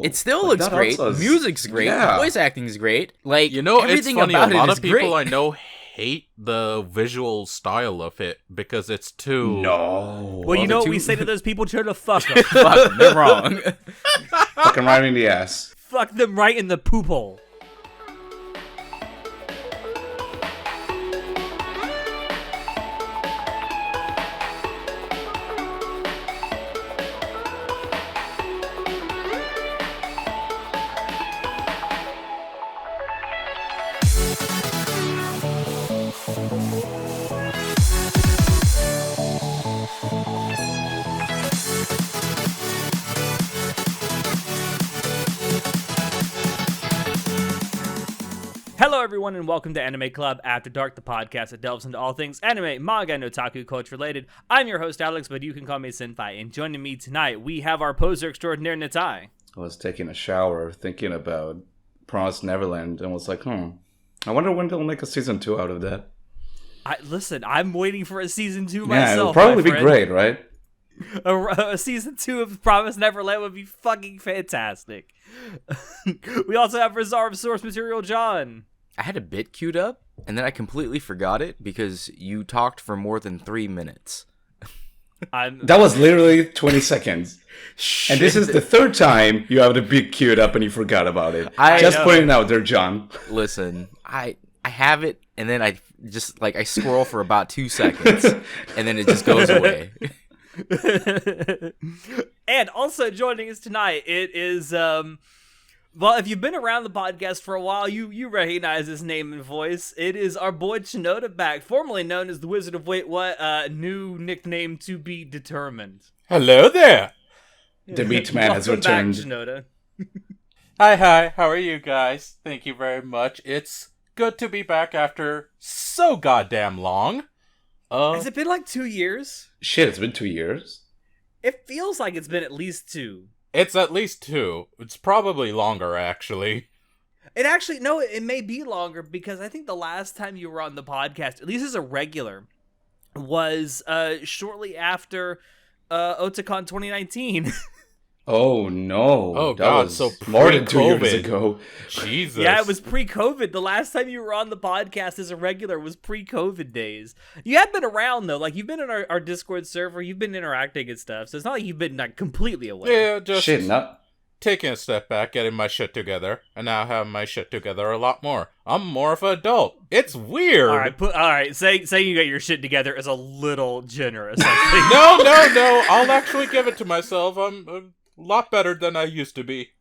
It still looks great. Music's great. Voice acting's great. Like, everything it's funny. about A lot it of is people great. I know hate the visual style of it because it's too. No. Well, you know what we say to those people? Try to fuck them. Fuck 'em, they're wrong. Fucking right in the ass. Fuck them right in the poop hole. Hello, everyone, and welcome to Anime Club After Dark, the podcast that delves into all things anime, manga, and otaku culture related. I'm your host, Alex, but you can call me Senpai. And joining me tonight, we have our poser extraordinaire, Natai. I was taking a shower thinking about Promised Neverland and was like, I wonder when they'll make a season 2 out of that. Listen, I'm waiting for a season 2 Yeah, myself. it'll probably be friend. great, right? A season 2 of Promised Neverland would be fucking fantastic. We also have Reserve Source Material John. I had a bit queued up, and then I completely forgot it because you talked for more than 3 minutes. That was literally 20 seconds. And this is the third time you have the bit queued up and you forgot about it. Just putting it out there, John. Listen, I have it, and then I just, I scroll for about 2 seconds, and then it just goes away. And also joining us tonight, it is, well, if you've been around the podcast for a while, you recognize his name and voice. It is our boy Chinoda back, formerly known as the Wizard of Wait What, new nickname to be determined. Hello there. The meat man has Welcome back, returned. Chinoda. Hi. How are you guys? Thank you very much. It's good to be back after so goddamn long. Has it been like 2 years? Shit, it's been 2 years. It feels like it's been at least 2. It's at least 2. It's probably longer, actually. It actually, no, it may be longer because I think the last time you were on the podcast, at least as a regular, was shortly after Otakon 2019. Oh, no. Oh, That God, was so more than 2 years pre-COVID. ago. Jesus. Yeah, it was pre-COVID. The last time you were on the podcast as a regular was pre-COVID days. You had been around, though. Like, you've been in our Discord server. You've been interacting and stuff. So it's not like you've been, completely away. Yeah, just Shit, not... taking a step back, getting my shit together, and now have my shit together a lot more. I'm more of an adult. It's weird. All right. Saying you got your shit together is a little generous, I think. No. I'll actually give it to myself. I'm a lot better than I used to be.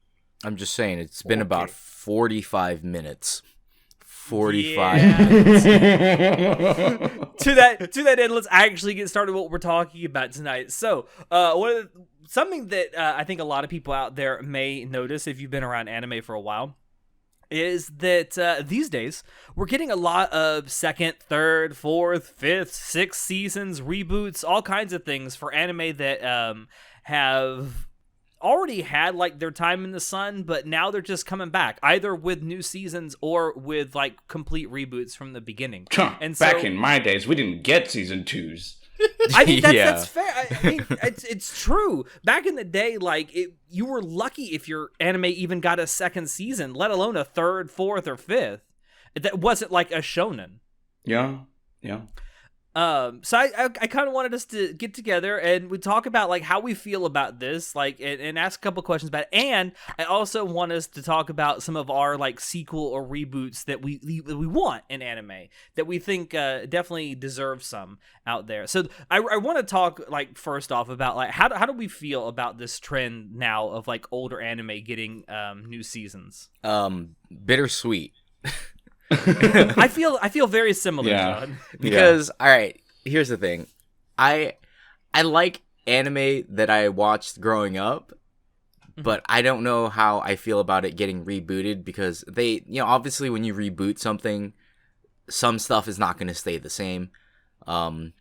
I'm just saying, it's been about 45 minutes. 45 Yeah. minutes. to that end, let's actually get started with what we're talking about tonight. So, something that I think a lot of people out there may notice if you've been around anime for a while is that these days we're getting a lot of second, third, fourth, fifth, sixth seasons, reboots, all kinds of things for anime that have already had their time in the sun, but now they're just coming back either with new seasons or with complete reboots from the beginning. And Back in my days, we didn't get season 2s. I think Yeah. that's fair. I mean, it's true. Back in the day, you were lucky if your anime even got a second season, let alone a third, fourth, or fifth. That wasn't like a shonen. Yeah. So I kind of wanted us to get together and we talk about how we feel about this, and ask a couple questions about it. And I also want us to talk about some of our sequel or reboots that we want in anime that we think definitely deserve some out there. So I want to talk first off about how do we feel about this trend now of older anime getting new seasons? Bittersweet. I feel very similar, Yeah. John. Because, all right, here's the thing. I like anime that I watched growing up, but I don't know how I feel about it getting rebooted because they, obviously when you reboot something, some stuff is not going to stay the same. I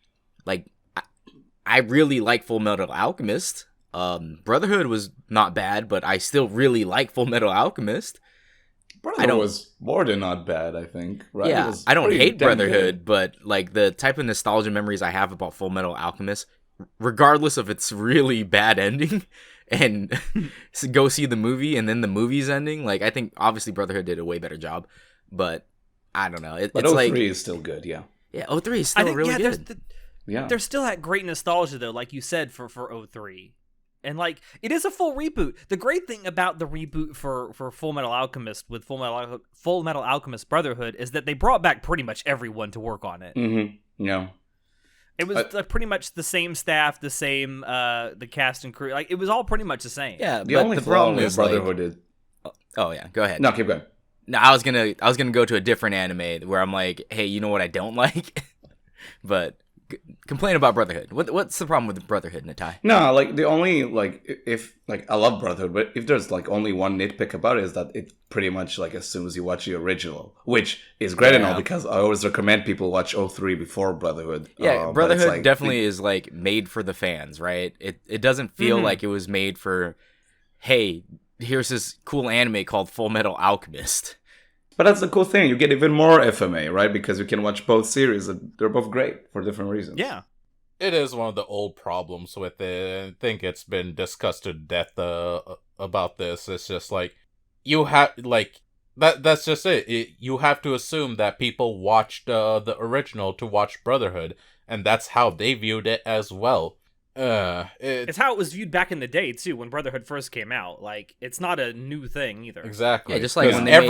really like Full Metal Alchemist. Brotherhood was not bad, but I still really like Full Metal Alchemist. Brotherhood was more than not bad, I think. Right? Yeah, I don't hate Brotherhood, but the type of nostalgia memories I have about Full Metal Alchemist, regardless of its really bad ending, and go see the movie, and then the movie's ending. Like, I think obviously Brotherhood did a way better job, but I don't know. But it's 03 like, is still good, yeah. Yeah, 03 is still really good. There's still that great nostalgia, though, like you said, for 03. And, like, it is a full reboot. The great thing about the reboot for Full Metal Alchemist with Full Metal Alchemist Brotherhood is that they brought back pretty much everyone to work on it. Mm-hmm. Yeah. It was pretty much the same staff, the same the cast and crew. Like, it was all pretty much the same. Yeah, the only problem is Brotherhood is... Oh, yeah, go ahead. No, keep going. No, I was gonna go to a different anime where I'm like, hey, you know what I don't like? But complain about Brotherhood. What's the problem with Brotherhood, Natai? No, like the only if I love Brotherhood, but if there's like only one nitpick about it is that it pretty much like assumes you watch the original, which is great and all because I always recommend people watch 03 before Brotherhood. Yeah, Brotherhood definitely is like made for the fans, right? It doesn't feel like it was made for, hey, here's this cool anime called Full Metal Alchemist. But that's the cool thing. You get even more FMA, right? Because you can watch both series. And they're both great for different reasons. Yeah. It is one of the old problems with it. I think it's been discussed to death about this. It's just like, you have, like, that's just it. You have to assume that people watched the original to watch Brotherhood, and that's how they viewed it as well. It's how it was viewed back in the day too, when Brotherhood first came out. Like, it's not a new thing either. Exactly. Yeah, just like when they made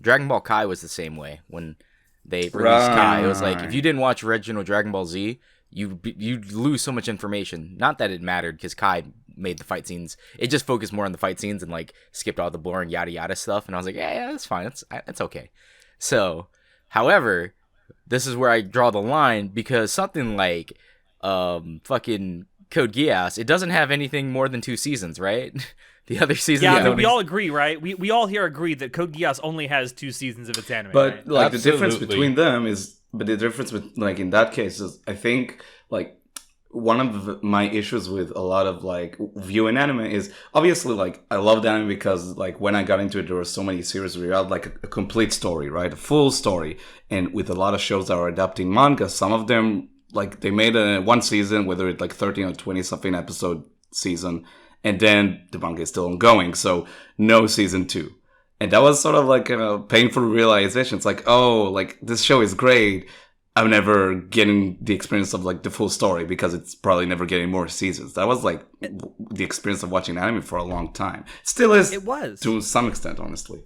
Dragon Ball Kai was the same way. When they released Kai, it was like, if you didn't watch original Dragon Ball Z, you'd lose so much information. Not that it mattered, because Kai made the fight scenes. It just focused more on the fight scenes and like skipped all the boring yada yada stuff. And I was like, yeah, that's fine. That's okay. So, however, this is where I draw the line, because something like fucking Code Geass, it doesn't have anything more than 2 seasons, right? The other seasons, we all agree, right? We all here agree that Code Geass only has 2 seasons of its anime. But right? like the difference between them is, the difference with like in that case is, I think like one of my issues with a lot of like viewing anime is obviously like I loved anime because like when I got into it there were so many series where you had like a complete story, right? A full story, and with a lot of shows that are adapting manga, some of them, like, they made one season, whether it's like 13 or 20 something episode season, and then the manga is still ongoing, so no season 2. And that was sort of like a painful realization. It's like, oh, like, this show is great. I'm never getting the experience of like the full story because it's probably never getting more seasons. That was like the experience of watching anime for a long time. Still is. It was. To some extent, honestly.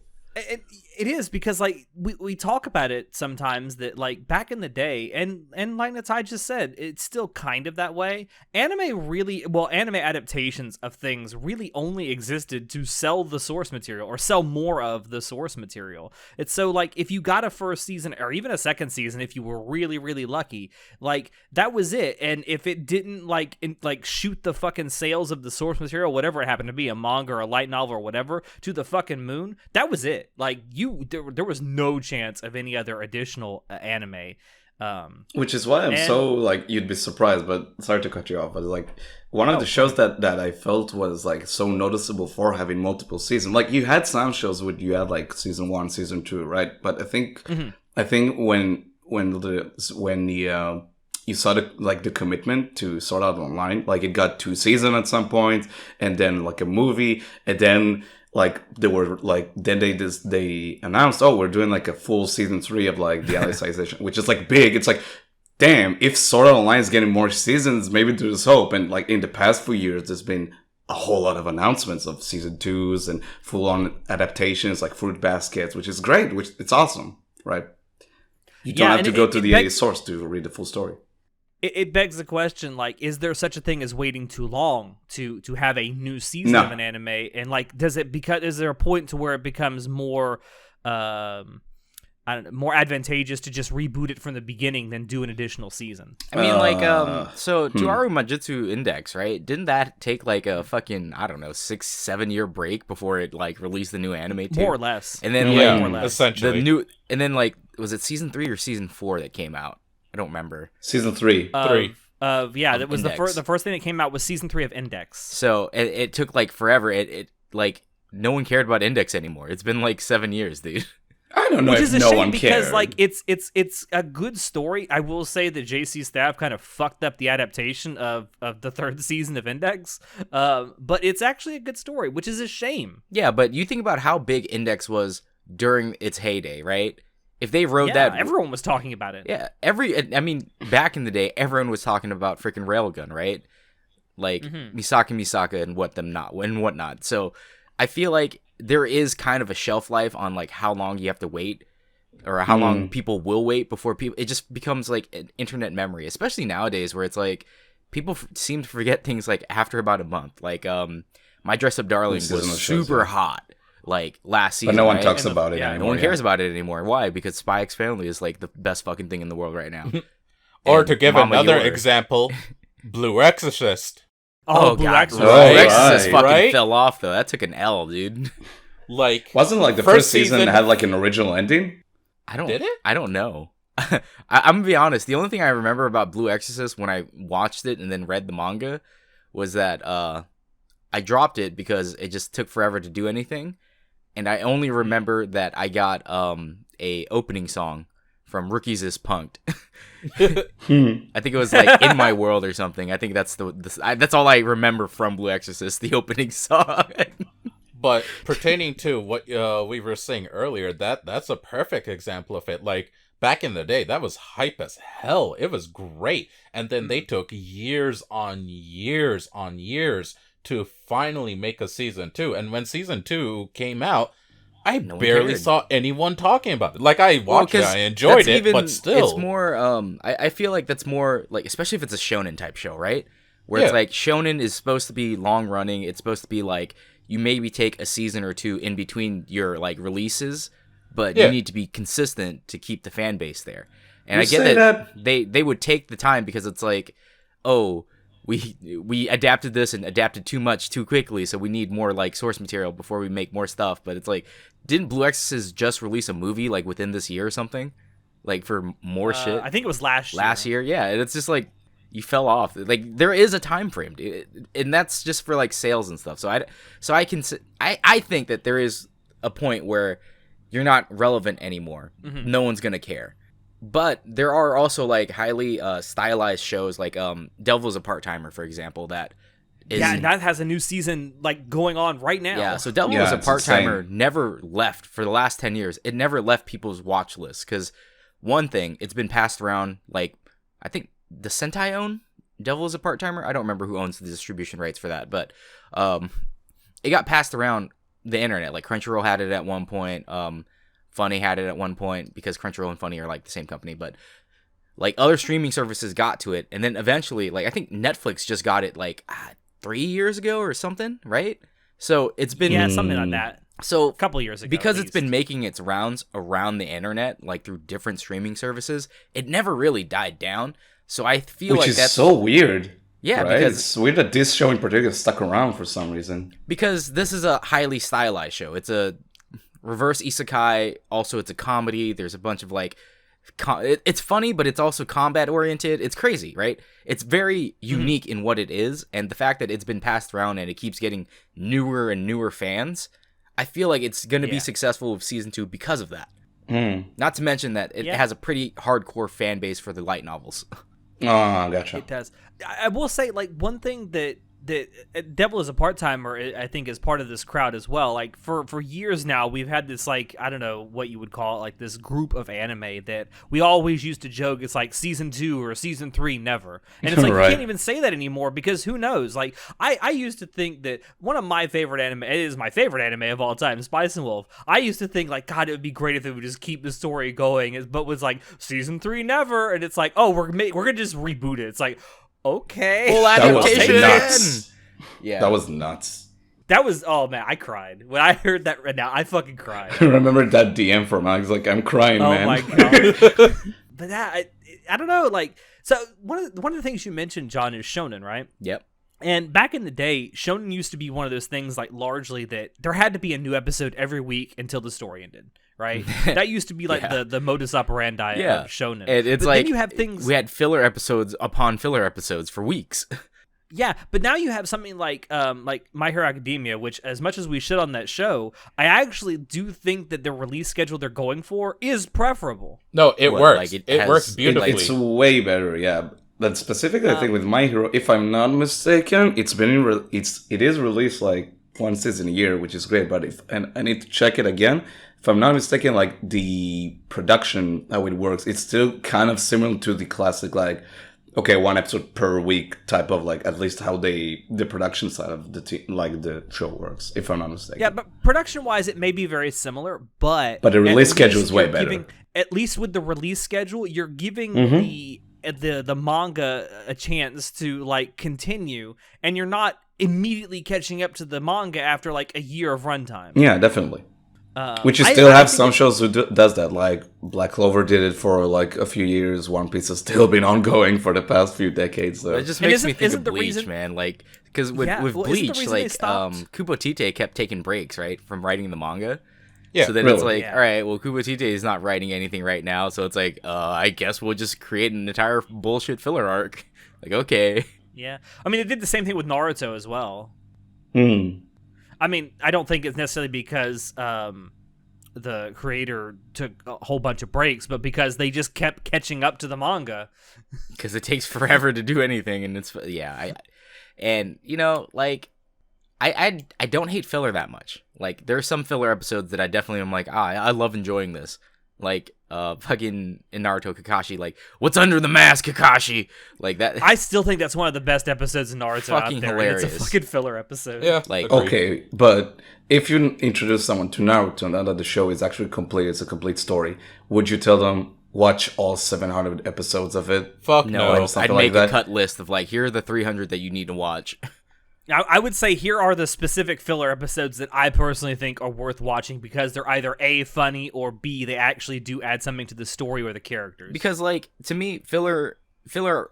It is, because like we talk about it sometimes that like back in the day, and like Natai just said, it's still kind of that way. Anime adaptations of things really only existed to sell the source material or sell more of the source material. It's so like if you got a first season or even a second season, if you were really really lucky, like that was it. And if it didn't like shoot the fucking sales of the source material, whatever it happened to be, a manga or a light novel or whatever, to the fucking moon, that was it. Like there was no chance of any other additional anime. Which is why I'm so like, you'd be surprised, but sorry to cut you off, but like one of the shows that I felt was like so noticeable for having multiple seasons. Like you had some shows where you had like season 1, season 2, right? But I think when you saw the commitment to Sword Art Online, like it got 2 seasons at some point, and then like a movie, and then like they were like, then they announced, oh, we're doing like a full season 3 of like the Alicization, which is like big. It's like, damn, if Sword Art Online is getting more seasons, maybe there's hope. And like in the past few years, there's been a whole lot of announcements of season 2s and full on adaptations like Fruit Baskets, which is great, which it's awesome, right? You don't have to go to the source to read the full story. It begs the question, like, is there such a thing as waiting too long to have a new season of an anime? And like, is there a point to where it becomes more, more advantageous to just reboot it from the beginning than do an additional season? I mean, so Toaru Majutsu Index, right? Didn't that take like a fucking, I don't know, 6-7 year break before it like released the new anime too? More or less. And then more or less. Essentially. Was it season 3 or season 4 that came out? I don't remember. Season 3. That was the first thing that came out was season 3 of Index. So it took like forever. It like no one cared about Index anymore. It's been like 7 years, dude. I don't know Which if is a no shame one because cared. like it's a good story. I will say that JC staff kind of fucked up the adaptation of the third season of Index, but it's actually a good story, which is a shame. Yeah, but you think about how big Index was during its heyday, right? If they wrote Yeah, that, everyone was talking about it. yeah, I mean, back in the day, everyone was talking about freaking Railgun, right? Like Misaka and whatnot. So I feel like there is kind of a shelf life on like how long you have to wait, or how long people will wait before people. It just becomes like an internet memory, especially nowadays, where it's like people seem to forget things like after about a month. Like My Dress Up Darling was super hot like last season, but no one right? talks about it anymore. No one cares about it anymore. Why? Because Spy X Family is like the best fucking thing in the world right now. Or to give Mama another Yor. example, Blue Exorcist. Oh, God, Exorcist. Blue Right, Exorcist fucking right? fell off though. That took an L, dude. Like, Wasn't like the first season had like an original ending? Did it? I don't know. I'm gonna be honest. The only thing I remember about Blue Exorcist when I watched it and then read the manga was that I dropped it because it just took forever to do anything, and I only remember that I got a opening song from Rookies is Punked. I think it was like In My World or something. I think that's that's all I remember from Blue Exorcist, the opening song. But pertaining to what we were saying earlier, that's a perfect example of it. Like, back in the day, that was hype as hell. It was great. And then they took years on years on years to finally make a season 2. And when season 2 came out, I barely saw anyone talking about it. Like, I watched it, I enjoyed it, but still. It's more, I feel like that's more, like, especially if it's a shonen type show, right? Where it's like, shonen is supposed to be long running. It's supposed to be like, you maybe take a season or two in between your like releases, but you need to be consistent to keep the fan base there. And I get that they would take the time because it's like, oh, we adapted this and adapted too much too quickly, so we need more like source material before we make more stuff. But it's like, didn't Blue Exorcist just release a movie like within this year or something, like for more shit? I think it was last year. Yeah, and it's just like, you fell off. Like, there is a time frame, and that's just for like sales and stuff. So I think that there is a point where you're not relevant anymore. No one's gonna care. But there are also like highly stylized shows, like Devil's a Part-Timer, for example, that is, and that has a new season like going on right now. Yeah, so Devil was a Part-Timer never left for the last 10 years. It never left people's watch lists because, one thing, it's been passed around, like, I think the Sentai own Devil is a Part-Timer. I don't remember who owns the distribution rights for that, but it got passed around the internet. Like, Crunchyroll had it at one point. Funny had it at one point, because Crunchyroll and Funny are like the same company, but like other streaming services got to it, and then eventually, like, I think Netflix just got it like 3 years ago or something, right? So it's been something like that. So a couple years ago, because it's been making its rounds around the internet, like through different streaming services, it never really died down. So I feel Which like is that's so weird. Yeah, right? because it's weird that this show in particular stuck around for some reason. Because this is a highly stylized show. It's a reverse isekai. Also, it's a comedy. There's a bunch of like, it's funny, but it's also combat oriented. It's crazy, right? It's very unique in what it is, and the fact that it's been passed around and it keeps getting newer and newer fans, I feel like it's going to be successful with season 2 because of that. Not to mention that it has a pretty hardcore fan base for the light novels. Oh, gotcha. It does. I will say, like, one thing that Devil is a Part-Timer, I think, is part of this crowd as well. Like, for years now, we've had this, like, I don't know what you would call it, like this group of anime that we always used to joke it's like season 2 or season 3 never. And it's like, Right. you can't even say that anymore, because who knows? Like, I used to think that one of my favorite anime, it is my favorite anime of all time, Spice and Wolf. I used to think, like, God, it would be great if it would just keep the story going, but was like, season 3 never. And it's like, oh, we're gonna just reboot it. It's like, okay. Full That was adaptation. nuts. Yeah. That was nuts. That was, oh man, I cried when I heard that right now. I fucking cried. I remember that DM from Alex, like, I'm crying, Oh man. my god! But that, I don't know. Like, so one of the things you mentioned, John, is shonen, right? Yep. And back in the day, shonen used to be one of those things, like, largely that there had to be a new episode every week until the story ended, right? That used to be like the modus operandi of shonen. And it's but like, then you have things. we had filler episodes upon filler episodes for weeks. Yeah, but now you have something like My Hero Academia, which, as much as we shit on that show, I actually do think that the release schedule they're going for is preferable. No, it What, works. like, It it has- works beautifully. It's way better, yeah. But specifically, I think with My Hero, if I'm not mistaken, it is released like one season a year, which is great. But and I need to check it again. If I'm not mistaken, like the production, how it works, it's still kind of similar to the classic, like, okay, one episode per week type of, like, at least how the production side of the show works, if I'm not mistaken. Yeah, but production-wise, it may be very similar, but the release at schedule least is way you're better. giving- at least with the release schedule, you're giving the manga a chance to like continue, and you're not immediately catching up to the manga after like a year of runtime. Yeah, definitely. Which you I- still I have think some shows who does that, like Black Clover did it for like a few years. One Piece has still been ongoing for the past few decades. So It just And makes me isn't- think isn't of the Bleach, reason- man. Like, because with Yeah, well, isn't the Bleach, reason they like, stopped- Kubo Tite kept taking breaks, right, from writing the manga. Yeah, So then it's really. like, Yeah. all right, well, Kubo Tite is not writing anything right now, so it's like, I guess we'll just create an entire bullshit filler arc. Like, okay. Yeah, I mean, they did the same thing with Naruto as well. Hmm. I mean, I don't think it's necessarily because the creator took a whole bunch of breaks, but because they just kept catching up to the manga. Because it takes forever to do anything, and it's, yeah, and, you know, like, I don't hate filler that much. Like, there are some filler episodes that I definitely am like, I love enjoying this. Like, fucking in Naruto, Kakashi, like, what's under the mask, Kakashi? Like that. I still think that's one of the best episodes in Naruto Fucking out there. And it's a hilarious. fucking filler episode. Yeah. Like, agreed. Okay, but if you introduce someone to Naruto now that the show is actually complete, it's a complete story, would you tell them watch all 700 episodes of it? Fuck no, no. I'd something make like a that. cut list of like, here are the 300 that you need to watch. I would say here are the specific filler episodes that I personally think are worth watching because they're either A, funny, or B, they actually do add something to the story or the characters. Because, like, to me, filler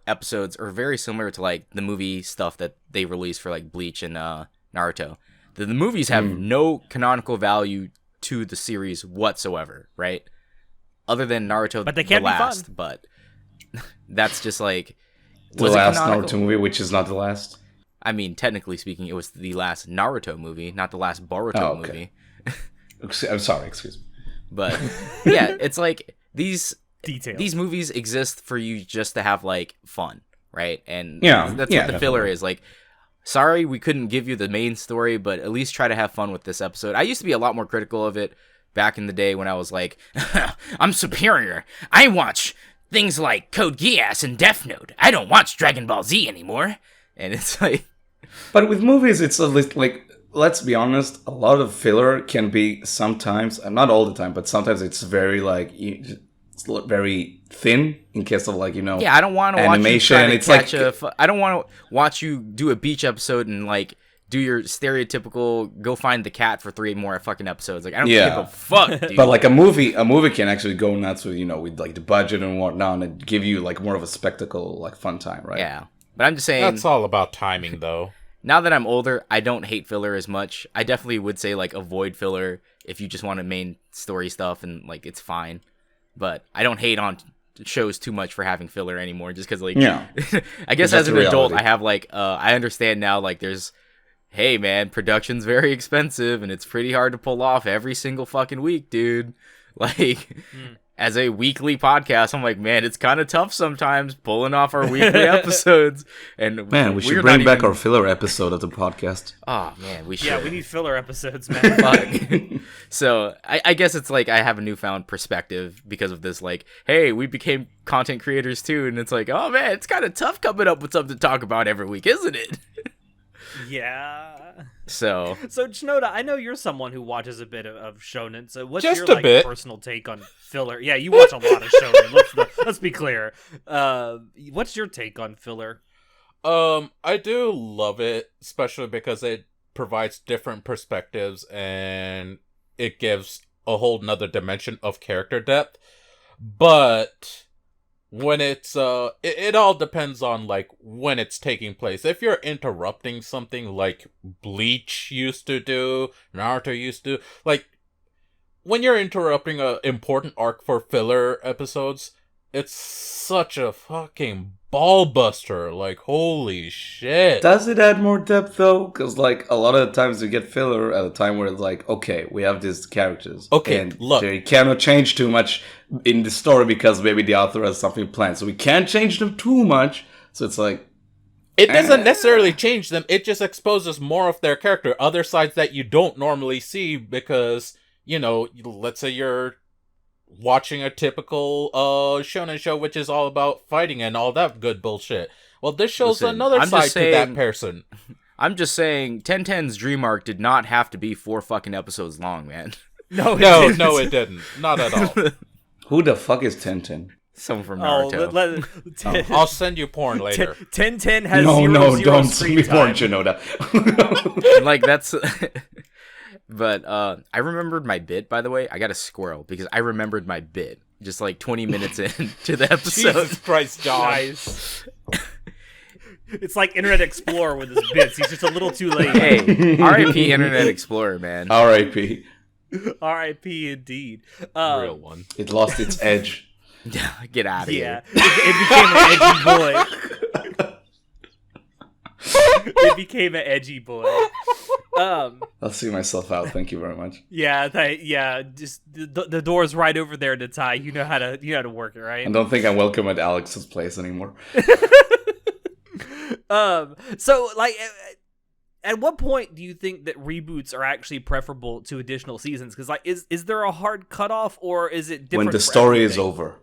episodes are very similar to, like, the movie stuff that they release for, like, Bleach and Naruto. The movies have no canonical value to the series whatsoever, right? Other than Naruto, But they can the be fun. last, but that's just like The was it last canonical? Naruto movie, which is not the last. I mean, technically speaking, it was the last Naruto movie, not the last Boruto Oh, okay. movie. I'm sorry, excuse me. But yeah, it's like these Details. movies exist for you just to have like fun, right? And Yeah, that's yeah, what the filler definitely. is. Like, sorry we couldn't give you the main story, but at least try to have fun with this episode. I used to be a lot more critical of it back in the day when I was like, I'm superior. I watch things like Code Geass and Death Note. I don't watch Dragon Ball Z anymore. And it's like, But with movies, it's a list, like, let's be honest, a lot of filler can be sometimes, not all the time, but sometimes it's very, like, it's very thin in case of, like, you know, yeah, I don't want to watch you animation. try to It's catch like, I don't want to watch you do a beach episode and like do your stereotypical go find the cat for 3 more fucking episodes. Like, I don't give Yeah. a fuck, dude. but like a movie can actually go nuts with, you know, with like the budget and whatnot, and give you like more of a spectacle, like fun time, right? Yeah. But I'm just saying, That's all about timing, though. now that I'm older, I don't hate filler as much. I definitely would say like avoid filler if you just want to main story stuff and like it's fine. But I don't hate on shows too much for having filler anymore just because like Yeah. I guess That's as the an adult reality. I have like I understand now like there's hey man, production's very expensive and it's pretty hard to pull off every single fucking week, dude. Like as a weekly podcast, I'm like, man, it's kind of tough sometimes pulling off our weekly episodes. And Man, we should we're bring not back even- our filler episode of the podcast. Oh man, we should. Yeah, we need filler episodes, man. Fuck. So I guess it's like I have a newfound perspective because of this. Like, hey, we became content creators too, and it's like, oh man, it's kind of tough coming up with something to talk about every week, isn't it? Yeah. So So Chinoda, I know you're someone who watches a bit of shonen. So what's Just your a like bit. personal take on filler? Yeah, you watch a lot of shonen. Let's be clear. What's your take on filler? I do love it, especially because it provides different perspectives and it gives a whole nother dimension of character depth. But when it's it all depends on like when it's taking place. If you're interrupting something like Bleach used to do, Naruto used to, like when you're interrupting a important arc for filler episodes, it's such a fucking ball buster. Like, holy shit. Does it add more depth though? Because like a lot of the times you get filler at a time where it's like, okay, we have these characters, Okay, and look. they cannot change too much in the story because maybe the author has something planned, so we can't change them too much. So it's like, It doesn't necessarily change them. It just exposes more of their character, other sides that you don't normally see because, you know, let's say you're watching a typical shonen show, which is all about fighting and all that good bullshit. Well, this shows Listen, another I'm side just to that saying- person. I'm just saying, 1010's dream arc did not have to be 4 fucking episodes long, man. No, No, no, it didn't. Not at all. who the fuck is Tenten? Someone from Oh, Naruto. I'll send you porn later. 1010 has No, zero don't screen me porn, time. Shinoda. Like, that's... But I remembered my bit, by the way. I got a squirrel because I remembered my bit just like 20 minutes into the episode. Jesus Christ, John. Nice. It's like Internet Explorer with his bits. He's just a little too late. Hey, R.I.P. Internet Explorer, man. R.I.P. R.I.P. Indeed. Real one. It lost its edge. Get out of Yeah, here. it became an edgy boy. It became an edgy boy. I'll see myself out. Thank you very much. Yeah. Just the door's right over there to tie. You know how to work it, right? I don't think I'm welcome at Alex's place anymore. So like, at what point do you think that reboots are actually preferable to additional seasons? Because like, is there a hard cutoff, or is it different When the for story is everything? over.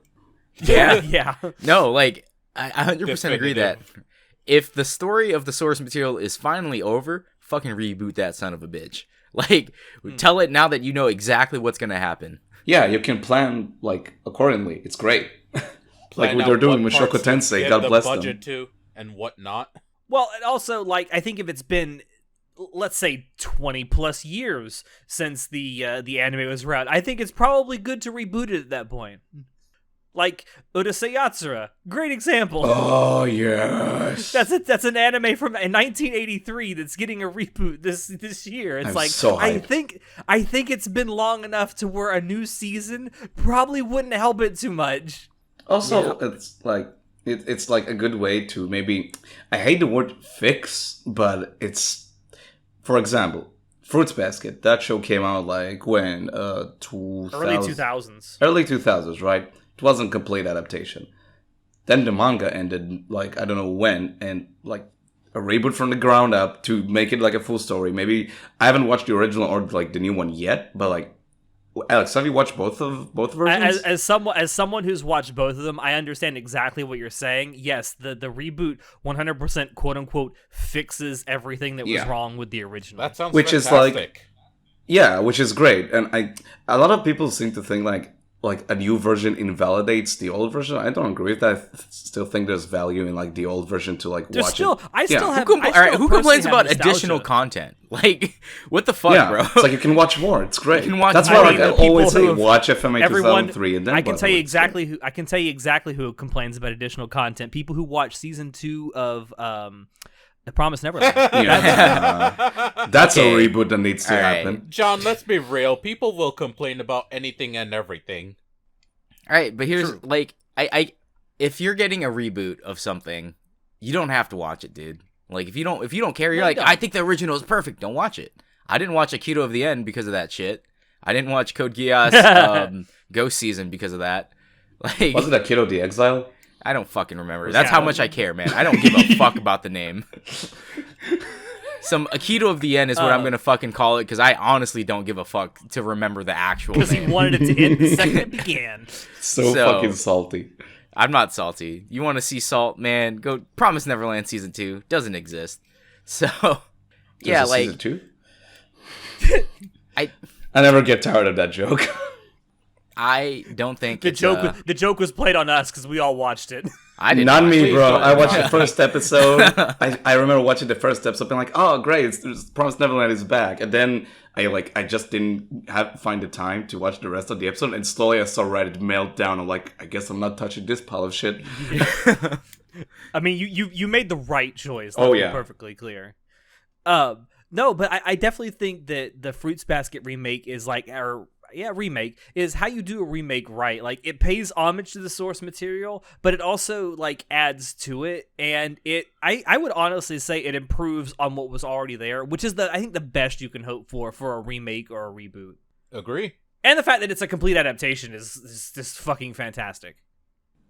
Yeah. Yeah. No, like, I 100% agree that Definitive. if the story of the source material is finally over, fucking reboot that son of a bitch. Like, tell it now that you know exactly what's going to happen. Yeah, you can plan like accordingly. It's great. like Plan what out they're doing with parts Shoko to Tensei. give God the bless budget them. to and what not. Well, and also, like, I think if it's been, let's say, 20 plus years since the anime was around, I think it's probably good to reboot it at that point. Like Urusei Yatsura, great example. Oh yes. That's an anime from 1983 that's getting a reboot this year. It's I'm like, so I hyped. think it's been long enough to where a new season probably wouldn't help it too much. Also, it's like it's like a good way to maybe. I hate the word fix, but it's, for example, Fruits Basket. That show came out like when 2000, Early 2000s. early 2000s, right? It wasn't a complete adaptation. Then the manga ended like I don't know when, and like a reboot from the ground up to make it like a full story. Maybe I haven't watched the original or like the new one yet, but like Alex, have you watched both versions? As someone who's watched both of them, I understand exactly what you're saying. Yes, the reboot 100% quote unquote fixes everything that was Yeah. wrong with the original. That sounds Which is fantastic. Yeah, which is great, and a lot of people seem to think like a new version invalidates the old version. I don't agree with that. I still think there's value in like the old version to like There's watch still, it. I still Yeah. have. Who, I all right, still who personally complains have about nostalgia. additional content? Like, what the fuck, Yeah, bro? it's like you can watch more. It's great. You can watch That's more. why I like, mean, I the always people say who have- watch FMA Everyone, 2003 and then I can tell you bother. exactly who. I can tell you exactly who complains about additional content. People who watch season 2 of The Promised Neverland. Yeah. That's Okay. a reboot that needs to All right. happen. John, let's be real. People will complain about anything and everything. All right, but here's like, I if you're getting a reboot of something, you don't have to watch it, dude. Like, if you don't care, you're No, like, you I don't. think the original is perfect. Don't watch it. I didn't watch Aikido of the End because of that shit. I didn't watch Code Geass Ghost Season because of that. Like, Was it Aikido the Exile? I don't fucking remember. That's how Yeah. much I care, man. I don't give a fuck about the name. Some Aikido of the End is what I'm gonna fucking call it because I honestly don't give a fuck to remember the actual Because he name. wanted it to end the second it began. So fucking salty. I'm not salty. You want to see salt, man? Go Promise Neverland season 2 doesn't exist. So yeah, There's a like season 2? I never get tired of that joke. I don't think The it's, joke was played on us because we all watched it. I didn't. Not watch me, it, bro. but- I watched the first episode. I remember watching the first episode, being like, "Oh, great! It's Promised Neverland is back." And then I just didn't find the time to watch the rest of the episode. And slowly, I saw Reddit melt down. I'm like, I guess I'm not touching this pile of shit. I mean, you made the right choice. Oh, Let's be yeah. perfectly clear. No, but I definitely think that the Fruits Basket remake is like, or remake is how you do a remake right. Like, it pays homage to the source material, but it also like adds to it, and I would honestly say it improves on what was already there, which is I think the best you can hope for a remake or a reboot. Agree. And the fact that it's a complete adaptation is just fucking fantastic.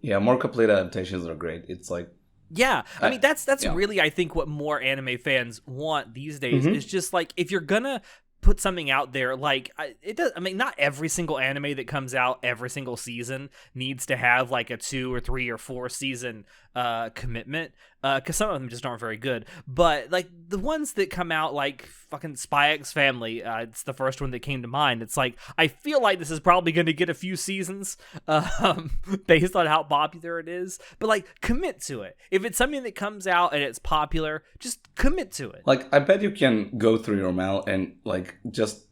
Yeah, more complete adaptations are great. It's like, yeah, I mean that's yeah. really, I think, what more anime fans want these days is just like, if you're gonna put something out there, like it does. I mean, not every single anime that comes out every single season needs to have like a 2 or 3 or 4 season commitment, because some of them just aren't very good. But like the ones that come out, like fucking Spy X Family, it's the first one that came to mind. It's like, I feel like this is probably going to get a few seasons based on how popular it is, but like, commit to it. If it's something that comes out and it's popular, just commit to it. Like, I bet you can go through your mail and like just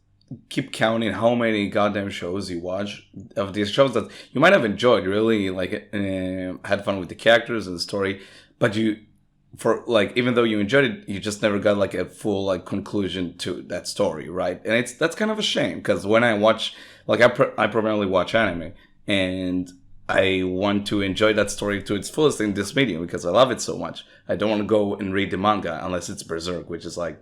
keep counting how many goddamn shows you watch of these shows that you might have enjoyed, really like had fun with the characters and the story, but even though you enjoyed it, you just never got like a full like conclusion to that story, right? And that's kind of a shame, because when I watch, like, I primarily watch anime, and I want to enjoy that story to its fullest in this medium because I love it so much. I don't want to go and read the manga unless it's Berserk, which is like,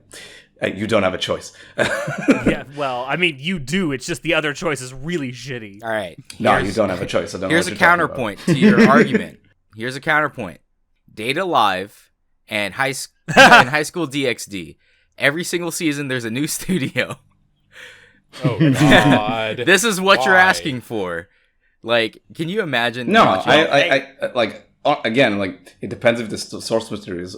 you don't have a choice. Yeah, well, I mean, you do. It's just the other choice is really shitty. All right. No, you don't have a choice. I don't know Here's what a you're talking counterpoint to your argument. Here's a counterpoint. Data Live and High School DxD. Every single season, there's a new studio. Oh God! This is what you're Why? asking for. Like, can you imagine? No, watching- I like, again, like, it depends if the source material is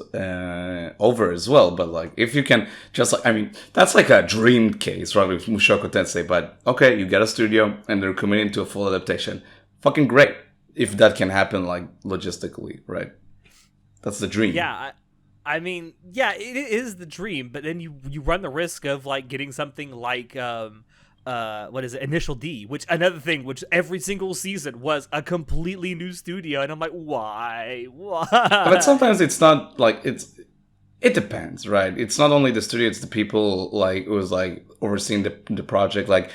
over as well. But like, if you can just, like, I mean, that's like a dream case, right, with Mushoku Tensei. But okay, you get a studio and they're committing to a full adaptation. Fucking great if that can happen, like, logistically, right? That's the dream. Yeah, I mean, yeah, it is the dream, but then you run the risk of like getting something like what is it, Initial D, which every single season was a completely new studio, and I'm like, why? But sometimes it's not like it depends, right? It's not only the studio, it's the people like who was like overseeing the project. Like,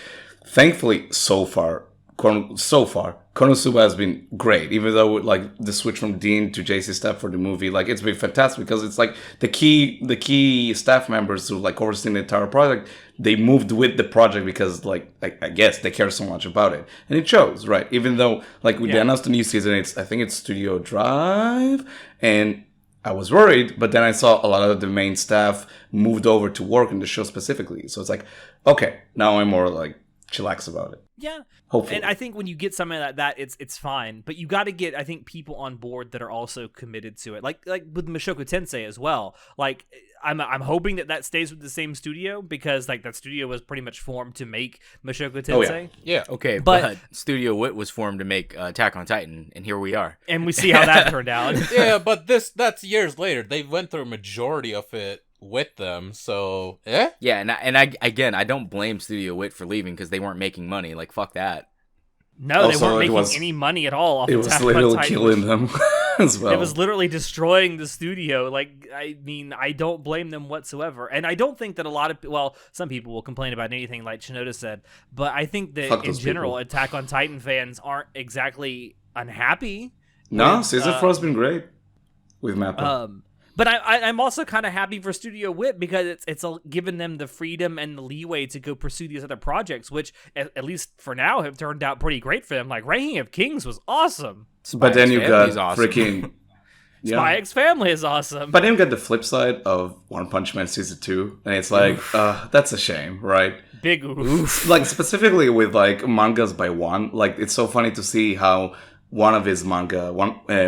thankfully, so far Konosuba has been great, even though like the switch from Dean to JC staff for the movie, like, it's been fantastic, because it's like the key staff members who like overseeing the entire project, they moved with the project because, like, I guess they care so much about it, and it shows, right? Even though, like, they announced the new season, I think it's Studio Drive, and I was worried, but then I saw a lot of the main staff moved over to work in the show specifically, so it's like, okay, now I'm more like chillax about it. Yeah. Hopefully. And I think when you get something like that, it's fine. But you got to get, I think, people on board that are also committed to it. Like with Mushoku Tensei as well. Like, I'm hoping that stays with the same studio, because like that studio was pretty much formed to make Mushoku Tensei. Oh, yeah. Yeah. Okay, But- but Studio Wit was formed to make Attack on Titan, and here we are. And we see how that turned out. Yeah, but that's years later. They went through a majority of it with them, so Yeah, and I again, I don't blame Studio Wit for leaving because they weren't making money. Like, fuck that. No, they Also, weren't it making was- any money at all off It Attack was on literally Titan. killing them as well. It was literally destroying the studio. Like, I mean, I don't blame them whatsoever. And I don't think that a lot of, some people will complain about anything, like Shinoda said, but I think that Fuck in those general, people. Attack on Titan fans aren't exactly unhappy. No, with, season 4 has been great with Mappa. But I'm also kind of happy for Studio Wit, because it's given them the freedom and the leeway to go pursue these other projects, which at least for now have turned out pretty great for them. Like, Ranking of Kings was awesome. But then you got Family's awesome. freaking Spy X Family is awesome. But then you got the flip side of One Punch Man season 2, and it's like, that's a shame, right? Big oof. Like, specifically with like mangas by One, like, it's so funny to see how one of his manga,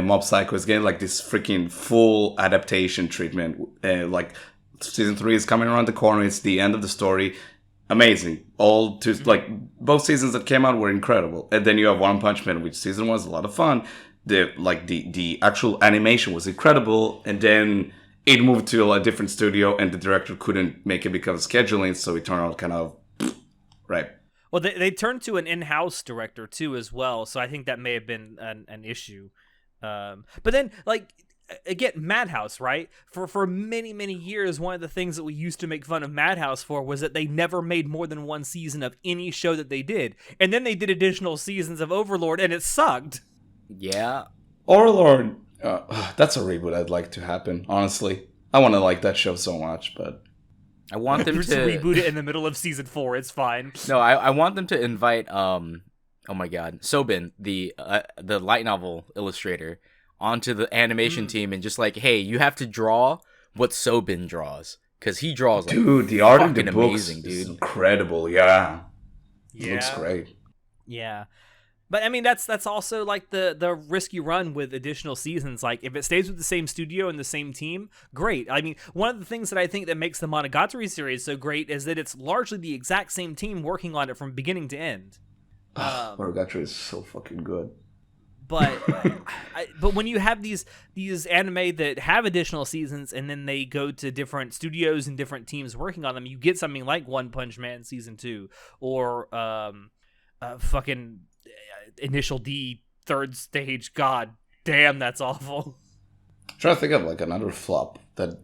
Mob Psycho, is getting like this freaking full adaptation treatment. Like, season 3 is coming around the corner. It's the end of the story. Amazing. Like, both seasons that came out were incredible. And then you have One Punch Man, which season 1 was a lot of fun. The actual animation was incredible, and then it moved to a different studio, and the director couldn't make it because of scheduling, so it turned out kind of right. Well, they turned to an in-house director too as well, so I think that may have been an issue. But then, like, again, Madhouse, right? For many, many years, one of the things that we used to make fun of Madhouse for was that they never made more than one season of any show that they did. And then they did additional seasons of Overlord, and it sucked. Yeah. Overlord, that's a reboot I'd like to happen, honestly. I want to like that show so much, but... I want them Just to reboot it in the middle of season 4. It's fine. No, I want them to invite oh my god, Sobin, the light novel illustrator, onto the animation team and just like, hey, you have to draw what Sobin draws, because he draws like dude, the art in the fucking books amazing, is dude. incredible. Yeah, Yeah. it looks great. Yeah. But I mean, that's also like the risk you run with additional seasons. Like, if it stays with the same studio and the same team, great. I mean, one of the things that I think that makes the Monogatari series so great is that it's largely the exact same team working on it from beginning to end. Monogatari is so fucking good. But but when you have these anime that have additional seasons and then they go to different studios and different teams working on them, you get something like One Punch Man season 2 or fucking Initial D third stage. God damn, that's awful. I'm trying to think of like another flop that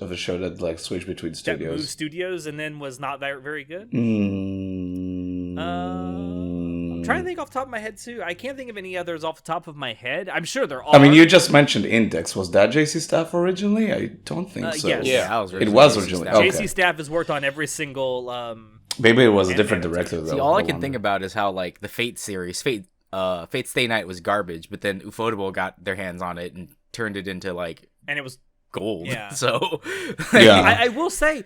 of a show that like switched between That moved studios. studios and then was not very good. Mm. I'm trying to think off the top of my head too. I can't think of any others off the top of my head. I'm sure there are. I mean, you just mentioned Index. Was that JC Staff originally? I don't think so. yes. Yeah, that was It was JC originally. Staff. Okay. JC Staff has worked on every single. Maybe it was a And different Index. director though. See, all I I can wonder. think about is how like the Fate series, Fate Stay Night was garbage, but then Ufotable got their hands on it and turned it into like And it was. gold. Yeah. So Yeah. I will say,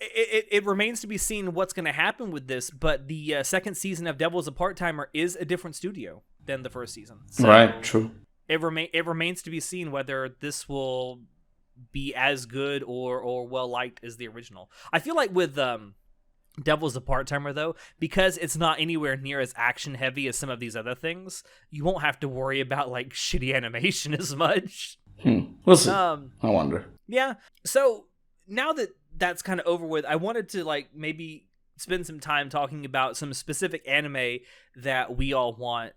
it remains to be seen what's going to happen with this. But the second season of Devil's a Part-Timer is a different studio than the first season. So Right. True. It remains to be seen whether this will be as good or well liked as the original. I feel like with Devil's a Part-Timer, though, because it's not anywhere near as action heavy as some of these other things, you won't have to worry about like shitty animation as much. We'll see. I wonder. Yeah. So now that that's kind of over with, I wanted to like maybe spend some time talking about some specific anime that we all want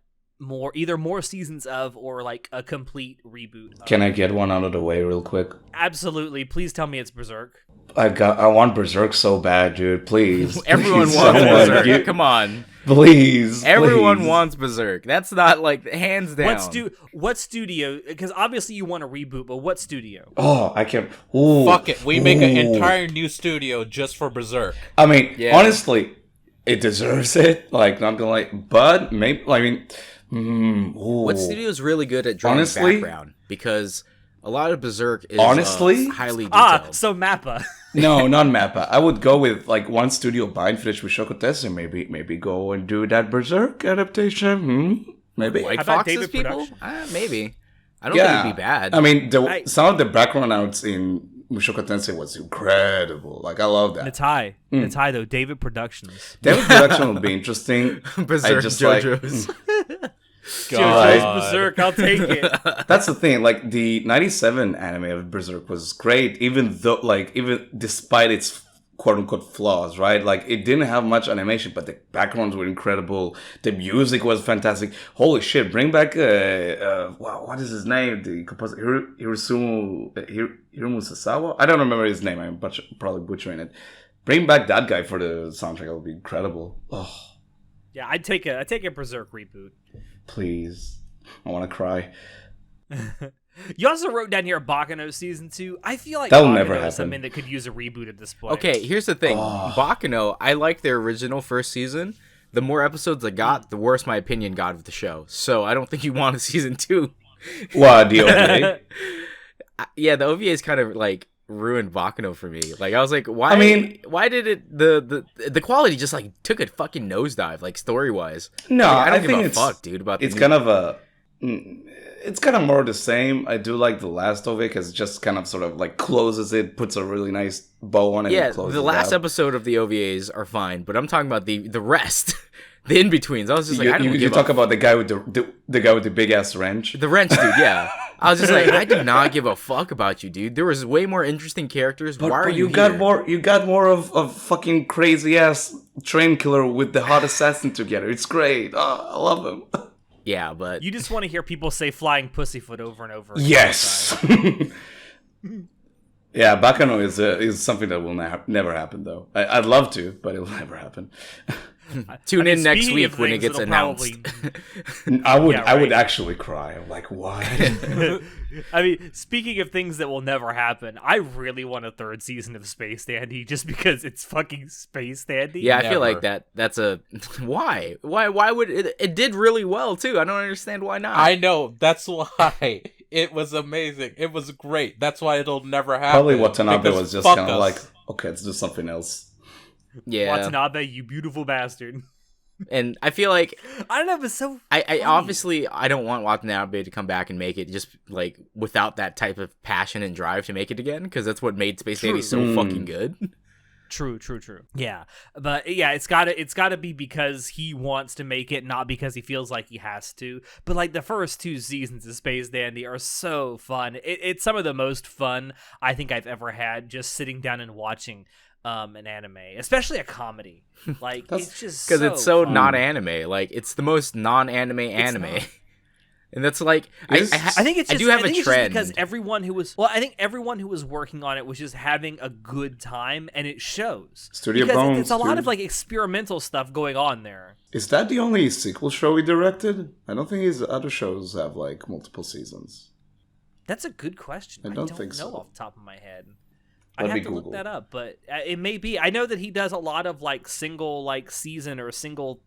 either more seasons of or like a complete reboot of. Can I get one out of the way real quick? Absolutely. Please tell me it's Berserk. I want Berserk so bad, dude. Please. everyone Please, wants someone Berserk. get- Come on. Please. Everyone please. wants Berserk. That's not like hands down. What studio? Because obviously you want a reboot, but what studio? Oh, I can't. Ooh. Fuck it, we make an Ooh. entire new studio just for Berserk. I mean, Yeah. honestly, it deserves it. Like, not gonna lie. But maybe, I mean, ooh. What studio is really good at drawing Honestly- background? Because a lot of Berserk is Honestly? highly detailed. So Mappa. No, not Mappa. I would go with like one studio bind finish with Shokotese. Maybe go and do that Berserk adaptation. Maybe. White How about Fox's David people? Production? Maybe. I don't think it'd be bad. I mean, I- some of the background arts in Mushoku Tensei was incredible. Like, I love that. Natai though, David Productions. David production would be interesting. Berserk I just like- JoJo's. JoJo's Berserk, I'll take it. That's the thing. Like, the '97 anime of Berserk was great, even despite its quote unquote flaws, right? Like, it didn't have much animation, but the backgrounds were incredible. The music was fantastic. Holy shit! Bring back wow, what is his name? The composer Hiromu Sasawa. I don't remember his name. I'm probably butchering it. Bring back that guy for the soundtrack. It would be incredible. Oh, Yeah, I'd take a Berserk reboot. please! I want to cry. You also wrote down here Baccano season 2. I feel like That'll Baccano never is happen. something that could use a reboot at this point. Okay, here's the thing. Oh. Baccano, I liked their original first season. The more episodes I got, the worse my opinion got of the show. So I don't think you want a season 2. What, the OVA? Yeah, the OVA is kind of like ruined Baccano for me. Like, I was like, why? I mean- why did it the quality just like took a fucking nosedive, like story wise? No, Like, I don't think give a it's fuck, dude. About it's the kind of a. It's kind of more the same. I do like the last of it because it just kind of sort of like closes it, puts a really nice bow on it. yeah. and closes The last it out. episode of the OVAs are fine, but I'm talking about the rest, the in betweens. I was just like, I don't you give talk a about the guy with the guy with the big ass wrench. the wrench dude. Yeah, I was just like, I do not give a fuck about you, dude. There was way more interesting characters. Why are you got here? more? You got more of fucking crazy ass train killer with the hot assassin together. It's great. Oh, I love him. Yeah, but You just want to hear people say "flying pussyfoot" over and over. Again Yes. Yeah, Bakano is something that will never happen, though. I'd love to, but it will never happen. tune in next speaking week of when it things gets that'll announced. I would Yeah, I would right. actually cry. I'm like, what? I mean, speaking of things that will never happen, I really want a third season of Space Dandy just because it's fucking Space Dandy. Yeah, I feel Never. like that's a why would it did really well too. I don't understand why not. I know, that's why. It was amazing. It was great. That's why it'll never happen. Probably Watanabe because was just fuck kind of us. like, okay, let's do something else. Yeah, Watanabe, you beautiful bastard. and I feel like I don't know, but so I funny. obviously I don't want Watanabe to come back and make it just like without that type of passion and drive to make it again, because that's what made Space Dandy so True. fucking good. True. Yeah, but yeah, it's gotta be because he wants to make it, not because he feels like he has to. But like the first 2 seasons of Space Dandy are so fun. It's some of the most fun I think I've ever had just sitting down and watching an anime, especially a comedy. Like it's just Because it's so fun. not anime. Like it's the most non-anime anime. not. And that's like It is- I think it's just, I do have I think a it's just trend because everyone who was working on it was just having a good time, and it shows. Studio because Bones, it's a lot dude. of like experimental stuff going on there. Is that the only sequel show he directed? I don't think his other shows have like multiple seasons. That's a good question. I I don't don't think know so. off the top of my head. Let I'd me have to Google. look that up, but it may be. I know that he does a lot of like single like season or single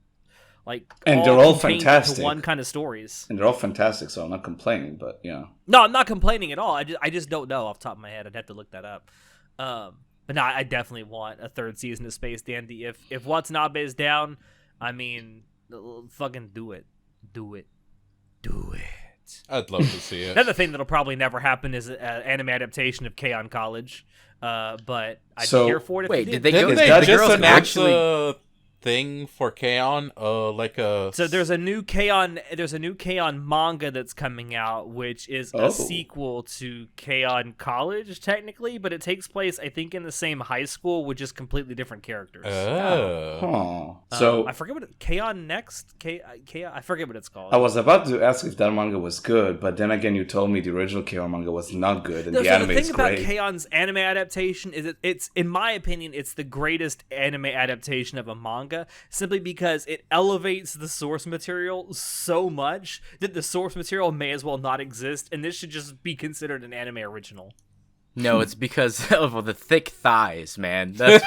like, And they're all contained into fantastic. one kind of stories. And they're all fantastic, so I'm not complaining, but yeah. No, I'm not complaining at all. I just don't know off the top of my head. I'd have to look that up. But no, I definitely want a third season of Space Dandy. If Watanabe is down, I mean, fucking do it. Do it. I'd love to see it. Another thing that'll probably never happen is an anime adaptation of K-On! College. But I'd So, be here for it if wait, it did they Didn't go? they that the just girls announce actually? a thing for K-On! Like a... So there's a new K-On! Manga that's coming out, which is Oh. a sequel to K-On! College, technically, but it takes place, I think, in the same high school with just completely different characters. Oh. Huh. So I forget what K-On! Next, I forget what it's called. I was about to ask if that manga was good, but then again, you told me the original K-On! Manga was not good, and No, the so anime the is thing about great. K-On!'s anime adaptation is it's, in my opinion, it's the greatest anime adaptation of a manga, simply because it elevates the source material so much that the source material may as well not exist, and this should just be considered an anime original. No, it's because of the thick thighs, man. That's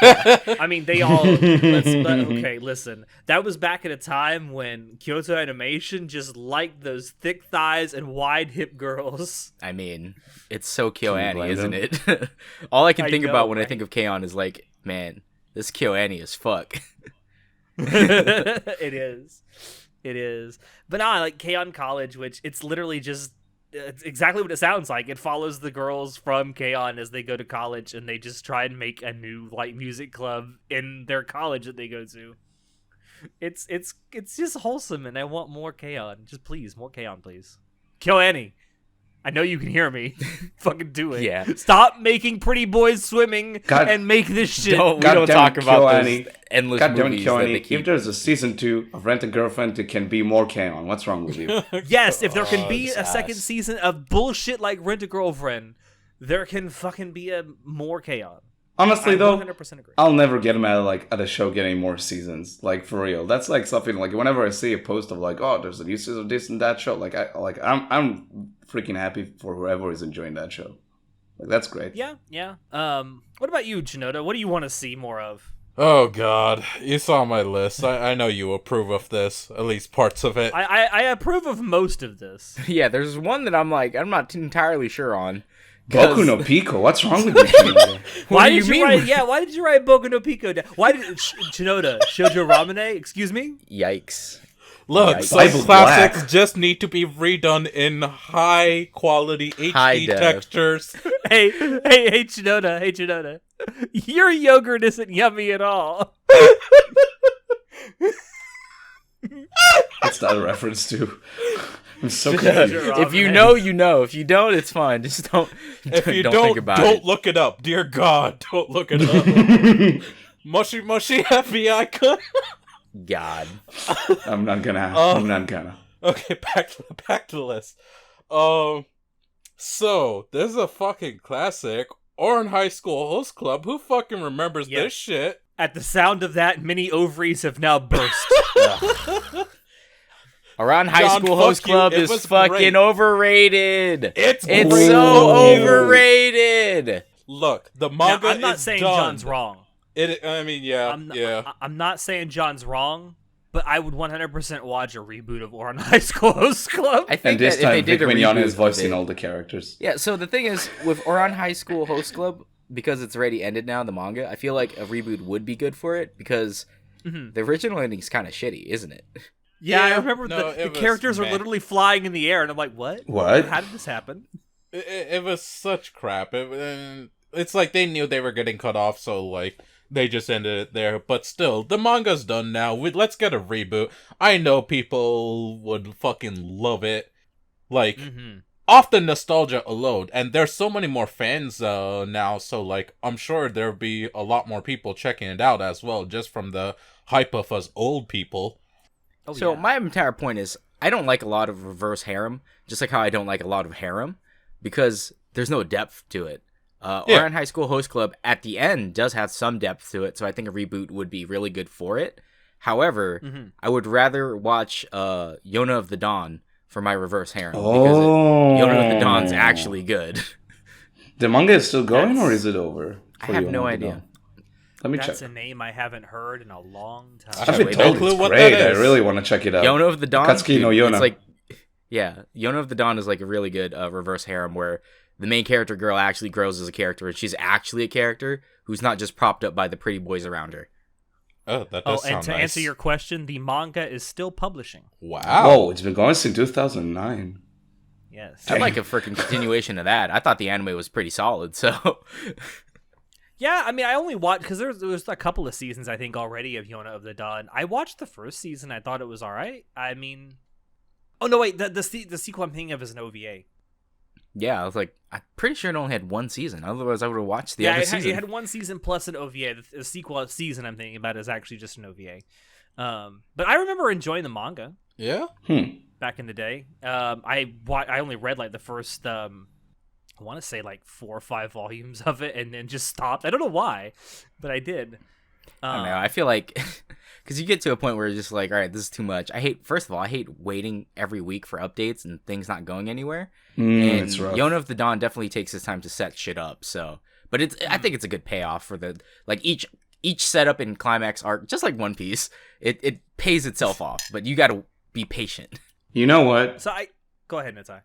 why. I mean, they all. Okay, listen. That was back at a time when Kyoto Animation just liked those thick thighs and wide hip girls. I mean, it's so Can you KyoAni, blame isn't them? it? All I can I think know, about when I right? think of K-On! Is like, man, this KyoAni is fuck. It is. But nah, like K-On! College, which it's literally just. It's exactly what it sounds like. It follows the girls from K-On! As they go to college, and they just try and make a new like music club in their college that they go to. It's just wholesome, and I want more K-On! Just please, more K-On!, please. KyoAni, I know you can hear me. Fucking do it. Yeah. Stop making pretty boys swimming God- and make this shit. We don't God damn talk it, about KyoAni. those endless God damn it, movies that they KyoAni. keep. If there's a season 2 of Rent a Girlfriend, it can be more K-On! What's wrong with you? Yes, if there can be a Jesus. second season of bullshit like Rent a Girlfriend, there can fucking be a more K-On! Honestly, I though, 100% agree. I'll never get mad at a show getting more seasons. Like, for real. That's like something like whenever I see a post of like, oh, there's a new season of this and that show, I'm freaking happy for whoever is enjoying that show. Like, that's great. Yeah. What about you, Chinoda? What do you want to see more of? Oh god, you saw my list. I know you approve of this, at least parts of it. I approve of most of this. Yeah, there's one that I'm not entirely sure on. 'Cause- Boku no Pico, what's wrong with you? Chinoda? What do you mean? Why did you write Boku no Pico down? Why did Chinoda Shoujo Ramune? Excuse me. Yikes. Look, Yikes. some Bible classics Black. just need to be redone in high quality High HD def. textures. Hey, Chinoda. Your yogurt isn't yummy at all. What's that a reference to? I'm so Shoujo confused. Ramune. If you know, you know. If you don't, it's fine. Just don't. If you don't don't, think about don't it. look it up. Dear God, don't look it up. Moshi FBI cut. God. I'm not gonna. Oh. I'm not gonna. Okay, back to the list. So this is a fucking classic. Oran High School Host Club. Who fucking remembers this shit? At the sound of that, many ovaries have now burst. Around High John, School fuck Host you. Club It is was fucking great. overrated. It's so great. overrated. Look, the Now, manga I'm not is saying done. John's wrong. I mean, yeah, yeah. I'm not saying John's wrong, but I would 100% watch a reboot of Oran High School Host Club. I And think this that if they time, Vic did a Mignogna reboot is of voicing it- all the characters. Yeah, so the thing is, with Oran High School Host Club, because it's already ended now, the manga, I feel like a reboot would be good for it, because the original ending's kind of shitty, isn't it? Yeah, I Yeah, remember no, the it was characters are meh. literally flying in the air, and I'm like, what? What? How did this happen? It was such crap. It's like they knew they were getting cut off, so like they just ended it there. But still, the manga's done now. Let's get a reboot. I know people would fucking love it. Like off the nostalgia alone, and there's so many more fans now. So like I'm sure there'll be a lot more people checking it out as well, just from the hype of us old people. Oh, So yeah. my entire point is, I don't like a lot of reverse harem, just like how I don't like a lot of harem, because there's no depth to it. Oran High School Host Club at the end does have some depth to it, so I think a reboot would be really good for it. However, I would rather watch Yona of the Dawn for my reverse harem, because Yona of the Dawn's actually good. The manga is still going, or is it over? I for have Yona no of the idea. Dawn? Let me That's check. a name I haven't heard in a long time. I've been Wait, told no clue it's what great. that I is. really want to check it out. Yona of the Dawn, Akatsuki no Yona. it's like, yeah, Yona of the Dawn is like a really good reverse harem where the main character girl actually grows as a character, and she's actually a character who's not just propped up by the pretty boys around her. Oh, that Oh, does and sound to nice. answer your question, the manga is still publishing. Wow. Whoa, it's been going since 2009. Yes. I'd like a freaking continuation of that. I thought the anime was pretty solid, so Yeah, I mean, I only watched because there was a couple of seasons I think already of Yona of the Dawn. I watched the first season. I thought it was all right. I mean, oh no, wait, the sequel I'm thinking of is an OVA. yeah, I was like, I'm pretty sure it only had one season. Otherwise, I would have watched the other It season. had one season plus an OVA. The sequel season I'm thinking about is actually just an OVA. But I remember enjoying the manga Yeah. back in the day. I only read like the first I want to say like 4 or 5 volumes of it, and then just stopped. I don't know why, but I did. I don't know. I feel like because you get to a point where you're just like, all right, this is too much. First of all, I hate waiting every week for updates and things not going anywhere. And It's rough. Yona of the Dawn definitely takes its time to set shit up. So, but I think it's a good payoff for the like each setup and climax arc, just like One Piece. It pays itself off, but you got to be patient. You know what? So go ahead, Natai.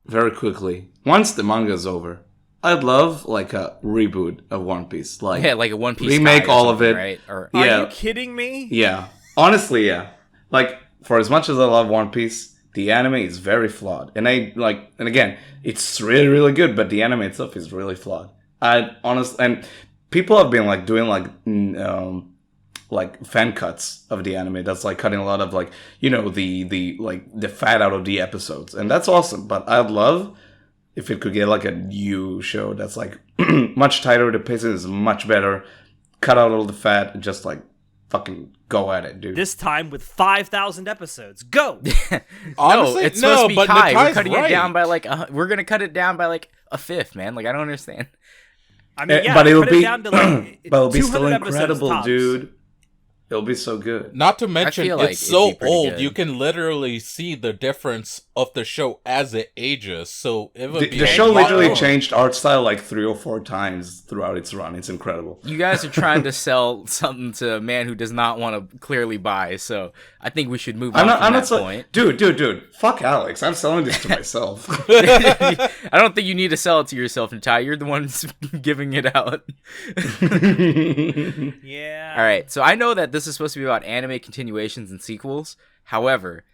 Very quickly, once the manga's over, I'd love like a reboot of One Piece. Like, Yeah, like a One Piece remake Sky or all of something, it. right? Or Are Yeah. you kidding me? yeah. Honestly, yeah. Like, for as much as I love One Piece, the anime is very flawed. And and again, it's really, really good, but the anime itself is really flawed. And people have been like doing like fan cuts of the anime that's like cutting a lot of like, you know, the fat out of the episodes, and that's awesome. But I'd love if it could get like a new show that's like much tighter, the pacing is much better, cut out all the fat, and just like fucking go at it, dude. This time with 5,000 episodes. Go. Honestly, no, it's supposed to be but Kai. We're Natai's cutting right. it down by like we're gonna cut it down by like a fifth, man. Like I don't understand. I mean, yeah, but it'll cut be it down to like but it'll be still 200 episodes incredible, tops. dude. It'll be so good. Not to mention, feel like it's it'd so be pretty old, good. you can literally see the difference of the show as it ages. So it would be The a show lot literally more. changed art style like 3 or 4 times throughout its run. It's incredible. You guys are trying to sell something to a man who does not want to clearly buy. So I think we should move on from that point. Dude. Fuck Alex. I'm selling this to myself. I don't think you need to sell it to yourself, Natai. You're the one giving it out. Yeah. All right, so I know that this is supposed to be about anime continuations and sequels. However,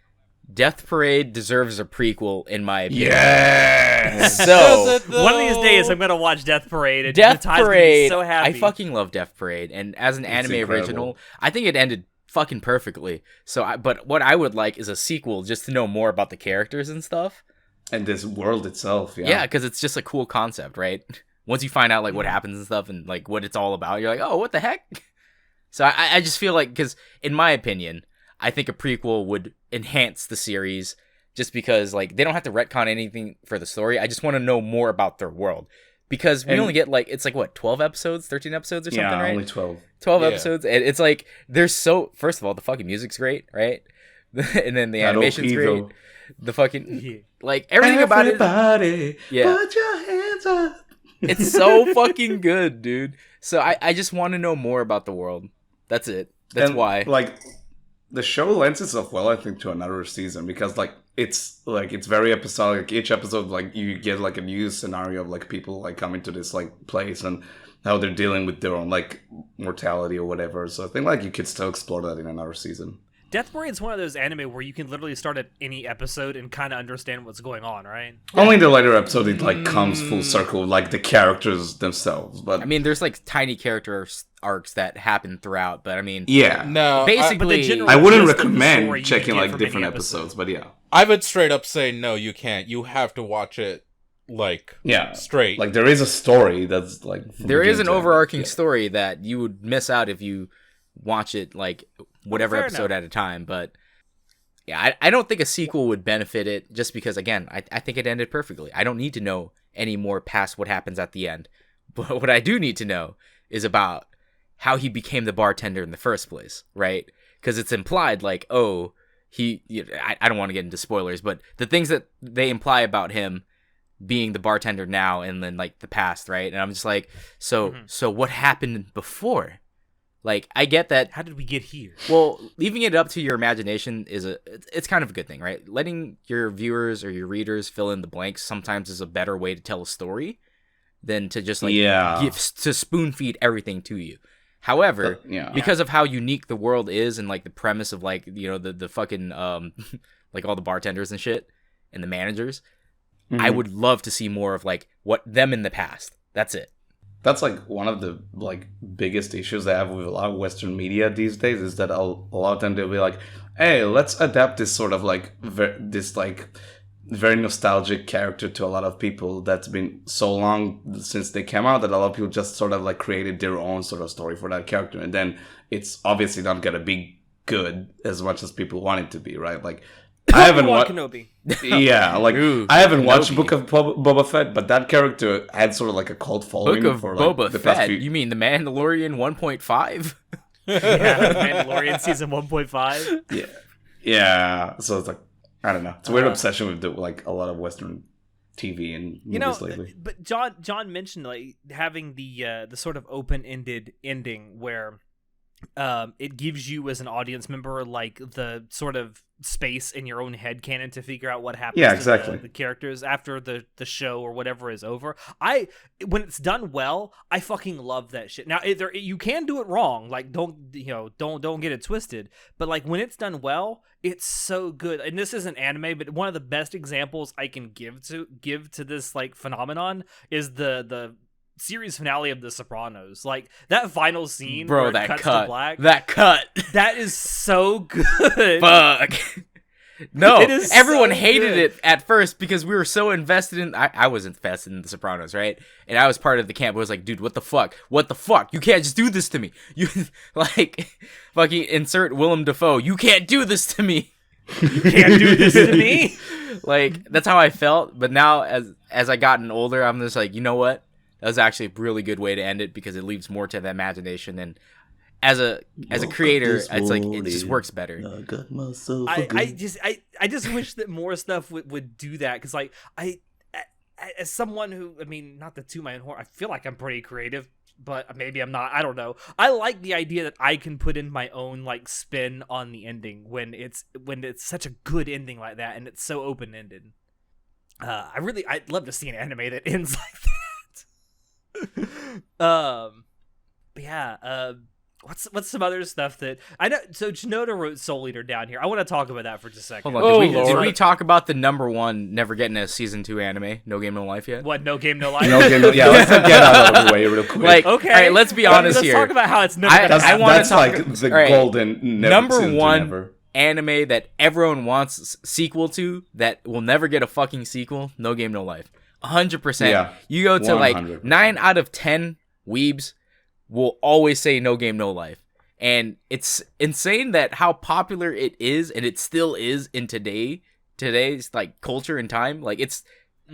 Death Parade deserves a prequel, in my opinion. Yes. So, One of these days, I'm gonna watch Death Parade. And Death Natai's gonna be Parade, so happy. I fucking love Death Parade, and as an anime incredible. original, I think it ended fucking perfectly. So, but what I would like is a sequel, just to know more about the characters and stuff. And this world itself, yeah. Yeah, because it's just a cool concept, right? Once you find out like what happens and stuff, and like what it's all about, you're like, oh, what the heck? So I just feel like, because in my opinion, I think a prequel would enhance the series just because like they don't have to retcon anything for the story. I just want to know more about their world. Because we only get like, it's like what, 12 episodes, 13 episodes or something, right? Yeah, only 12. 12 episodes. And it's like, there's so, first of all, the fucking music's great, right? And then the animation's great. The fucking, like, everything about it. Everybody, put your hands up. It's so fucking good, dude. So I just want to know more about the world. That's it. That's why. Like, the show lends itself well, I think, to another season because, like, it's very episodic. Each episode, like, you get like a new scenario of like people like coming to this like place and how they're dealing with their own like mortality or whatever. So I think like you could still explore that in another season. Death Parade is one of those anime where you can literally start at any episode and kind of understand what's going on, right? Only in the later episode it like comes full circle, like the characters themselves. But I mean, there's like tiny character arcs that happen throughout, but I mean, yeah, No, basically, I wouldn't gist of the recommend story you checking get like from different any episodes, but yeah. I would straight up say no, you can't. You have to watch it like straight. Like there is a story that's like there is an overarching story that you would miss out if you watch it like whatever Fair episode enough. at a time. But yeah, I don't think a sequel would benefit it just because, again, I think it ended perfectly. I don't need to know any more past what happens at the end. But what I do need to know is about how he became the bartender in the first place, right? Because it's implied like, oh, I don't want to get into spoilers, but the things that they imply about him being the bartender now and then like the past, right? And I'm just like, so what happened before? Like, I get that. How did we get here? Well, leaving it up to your imagination it's kind of a good thing, right? Letting your viewers or your readers fill in the blanks sometimes is a better way to tell a story than to just like to spoon feed everything to you. However, because of how unique the world is and like the premise of like, you know, the fucking like all the bartenders and shit and the managers, I would love to see more of like what them in the past. That's it. That's like one of the like biggest issues I have with a lot of Western media these days is that a lot of them they'll be like, hey, let's adapt this sort of like this like very nostalgic character to a lot of people that's been so long since they came out that a lot of people just sort of like created their own sort of story for that character, and then it's obviously not gonna be good as much as people want it to be, right? Like I haven't watched Kenobi. Yeah, like Ooh, I haven't watched Kenobi. Book of Boba Fett, but that character had sort of like a cult following Book of for like Boba the past Fett. few. You mean the Mandalorian 1.5? Yeah, Mandalorian season 1.5. Yeah. So it's like I don't know. It's a weird obsession with like a lot of Western TV and movies lately. But John mentioned like having the sort of open-ended ending where it gives you as an audience member like the sort of space in your own head canon to figure out what happens to the characters after the show or whatever is over. When it's done well, I fucking love that shit. Now you can do it wrong, like don't get it twisted, but like when it's done well, it's so good. And this isn't anime, but one of the best examples I can give to this like phenomenon is the series finale of The Sopranos. Like that final scene, bro, where it that cuts cut, to black. that cut, that is so good. fuck. No, It is everyone so hated good. it at first because we were so invested in. I was invested in The Sopranos, right? And I was part of the camp. I was like, dude, what the fuck? What the fuck? You can't just do this to me. You like, fucking insert Willem Dafoe. You can't do this to me. You can't do this to me. Like that's how I felt. But now, as I gotten older, I'm just like, you know what? That was actually a really good way to end it because it leaves more to the imagination. And as a creator, it's like it just works better. I just wish that more stuff would do that, because like I as someone who, I mean, not to toot my own horn, I feel like I'm pretty creative, but maybe I'm not. I don't know. I like the idea that I can put in my own like spin on the ending when it's such a good ending like that and it's so open ended. I'd love to see an anime that ends like that. But yeah, what's some other stuff that I know? So Shinoda wrote Soul Eater down here. I want to talk about that for just a second. Hold on, did Lord. we talk about the number one never getting a season 2 anime, No Game No Life yet? What? No Game No Life. Yeah, let's get out of the way real quick. Like, Okay. all right, let's be honest Let's here. talk about how it's never. That's talk- like the all right, golden number one never. anime that everyone wants sequel to that will never get a fucking sequel. No Game No Life. 100%. Yeah, You go to like 100%. 9 out of 10 weebs will always say No Game No Life. And it's insane that how popular it is, and it still is in today's like culture and time. Like it's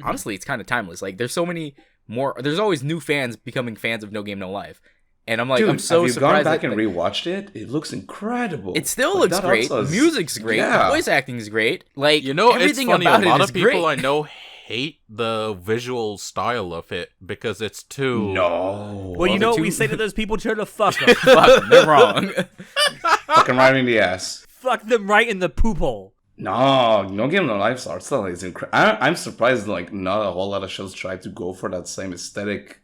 honestly, it's kind of timeless. Like there's so many more. There's always new fans becoming fans of No Game No Life, and I'm like, Dude, I'm so have you surprised. gone back and like, rewatched it? It looks incredible. it still Like, looks that great. also is- Music's great. Yeah. Voice acting is great. Like You know, it's everything funny. A about lot it of is people great. I know hate the visual style of it because it's too. No. Well, you know what two- we say to those people? Try to fuck them. Fuck, they're wrong. Fucking right in the ass. Fuck them right in the poop hole. No Game No Life's art style is incredible. I'm surprised like not a whole lot of shows try to go for that same aesthetic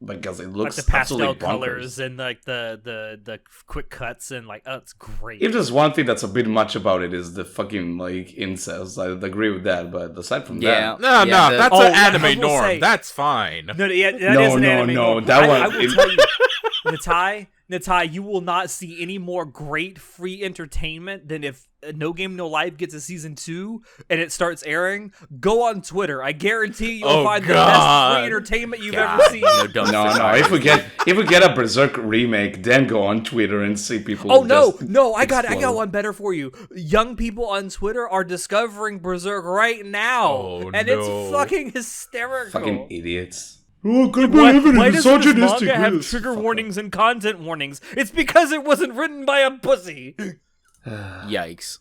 because it Like looks the pastel absolutely bonkers. colors and like the quick cuts and like, oh, it's great. If there's one thing that's a bit much about it is the fucking like incest. I agree with that, but aside from Yeah. that, No, Yeah, that's Oh, an I anime will norm. say- That's fine. No, yeah, that No, is an no, anime no, norm. that I one- will tell you, Natai, you will not see any more great free entertainment than if No Game No Life gets a season 2 and it starts airing. Go on Twitter. I guarantee you'll Oh, find the God. best free entertainment you've ever seen. no. If we get a Berserk remake, then go on Twitter and see people. Oh no, just no! I got explode. one better for you. Young people on Twitter are discovering Berserk right now, Oh, and no. it's fucking hysterical. Fucking idiots. Why does this manga have trigger warnings and content warnings? It's because it wasn't written by a pussy. Yikes.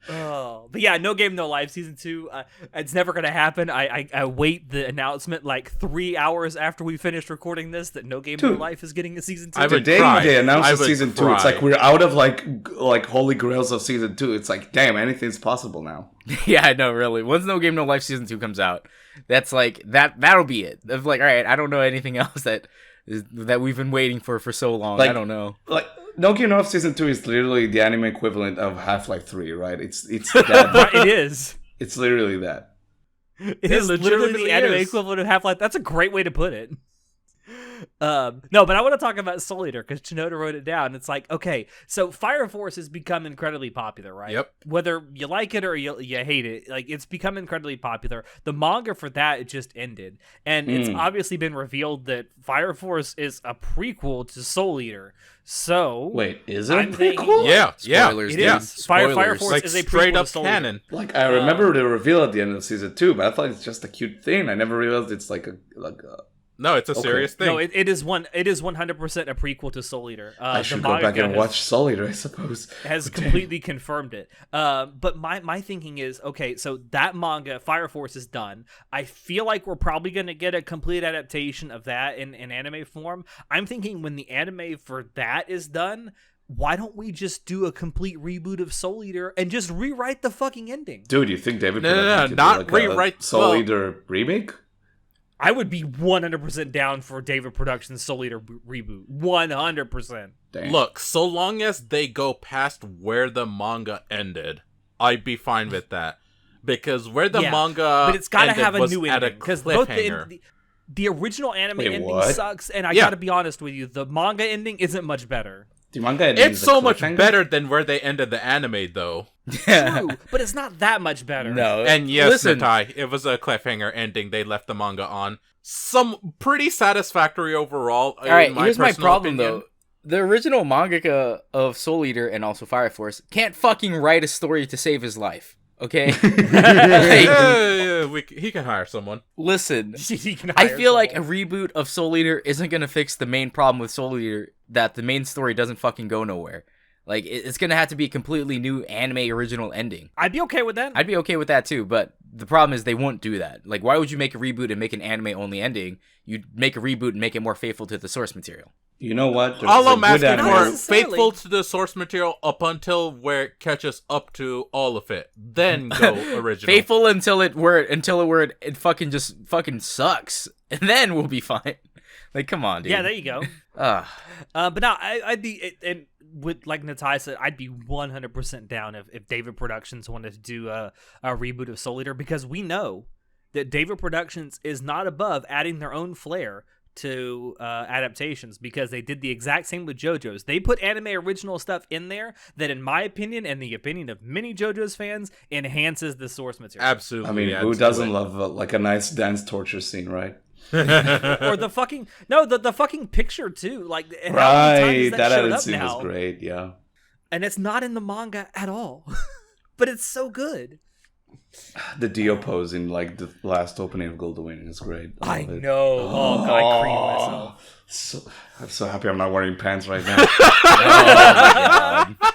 Oh, but yeah, No Game No Life season 2. It's never gonna happen. I wait the announcement like 3 hours after we finished recording this that No Game No Dude. Life is getting a season 2. I would Today cry. they I announced would season 2. It's cry. like we're out of like holy grails of season 2. It's like damn, anything's possible now. Yeah, I know, really. Once No Game No Life season 2 comes out, that's like that'll be it. Of like, all right, I don't know anything else that we've been waiting for so long. Like- I don't know. Like No Game No Life season 2 is literally the anime equivalent of Half-Life 3, right? It's that. Right, it is. It's literally that. It is literally the legitimately anime is. equivalent of Half-Life. That's a great way to put it. No, but I want to talk about Soul Eater because Chinoda wrote it down. It's like, okay, so Fire Force has become incredibly popular, right? Yep. Whether you like it or you hate it, like it's become incredibly popular. The manga for that just ended, and it's obviously been revealed that Fire Force is a prequel to Soul Eater. So Wait, is it a I'm thinking- prequel? Yeah, Spoilers, it dude. yeah. is. Fire Spoilers. Force Like is a straight prequel up to Soul Eater. canon. Like I remember the reveal at the end of season 2, but I thought it's just a cute thing. I never realized it's like a No, it's a serious thing. No, it is 100% a prequel to Soul Eater. I the should go manga back and has- watch Soul Eater, I suppose. has But damn. completely confirmed it. But my thinking is, okay, so that manga, Fire Force, is done. I feel like we're probably going to get a complete adaptation of that in anime form. I'm thinking when the anime for that is done, why don't we just do a complete reboot of Soul Eater and just rewrite the fucking ending? Dude, you think David No, Production could do, not like, rewrite- a Soul well- Eater remake? I would be 100% down for David Productions' Soul Eater reboot. 100%. Damn. Look, so long as they go past where the manga ended, I'd be fine with that. Because where the Yeah, manga but it's got to ended have a was new at ending a because both cliffhanger. the original anime Wait, ending what? sucks, and I Yeah. got to be honest with you, the manga ending isn't much better. The manga ending It's is a so much cliffhanger? better than where they ended the anime, though. True, but it's not that much better. No. And yes, listen, Natai, it was a cliffhanger ending they left the manga on. Some pretty satisfactory overall. all right, in my here's my personal problem opinion. though. The original mangaka of Soul Eater and also Fire Force can't fucking write a story to save his life. Okay? He can hire someone. Listen, He can I hire feel like a someone. reboot of Soul Eater isn't gonna fix the main problem with Soul Eater, that the main story doesn't fucking go nowhere. Like, it's gonna have to be a completely new anime original ending. I'd be okay with that. I'd be okay with that too, but the problem is they won't do that. Like, why would you make a reboot and make an anime only ending? You'd make a reboot and make it more faithful to the source material. You know what? There's All a I'm good asking anime- Not for, necessarily. faithful to the source material up until where it catches up to all of it. Then go original. Faithful until it fucking just fucking sucks, and then we'll be fine. Like, come on, dude. Yeah, there you go. Ugh. But no, I'd be, and with like Natai said, I'd be 100% down if David Productions wanted to do a reboot of Soul Eater, because we know that David Productions is not above adding their own flair to adaptations, because they did the exact same with JoJo's. They put anime original stuff in there that, in my opinion and the opinion of many JoJo's fans, enhances the source material. I Absolutely. mean, who doesn't love like a nice dance torture scene, right? Or the fucking the fucking picture too. Like, and how many Right, times that showed edit up scene now? was great. Yeah, And it's not in the manga at all. But it's so good. the Dio pose in like the last opening of Gold Wing is great. I love it. know. Oh god, I creamed myself. So, I'm so happy I'm not wearing pants right now. Oh my god.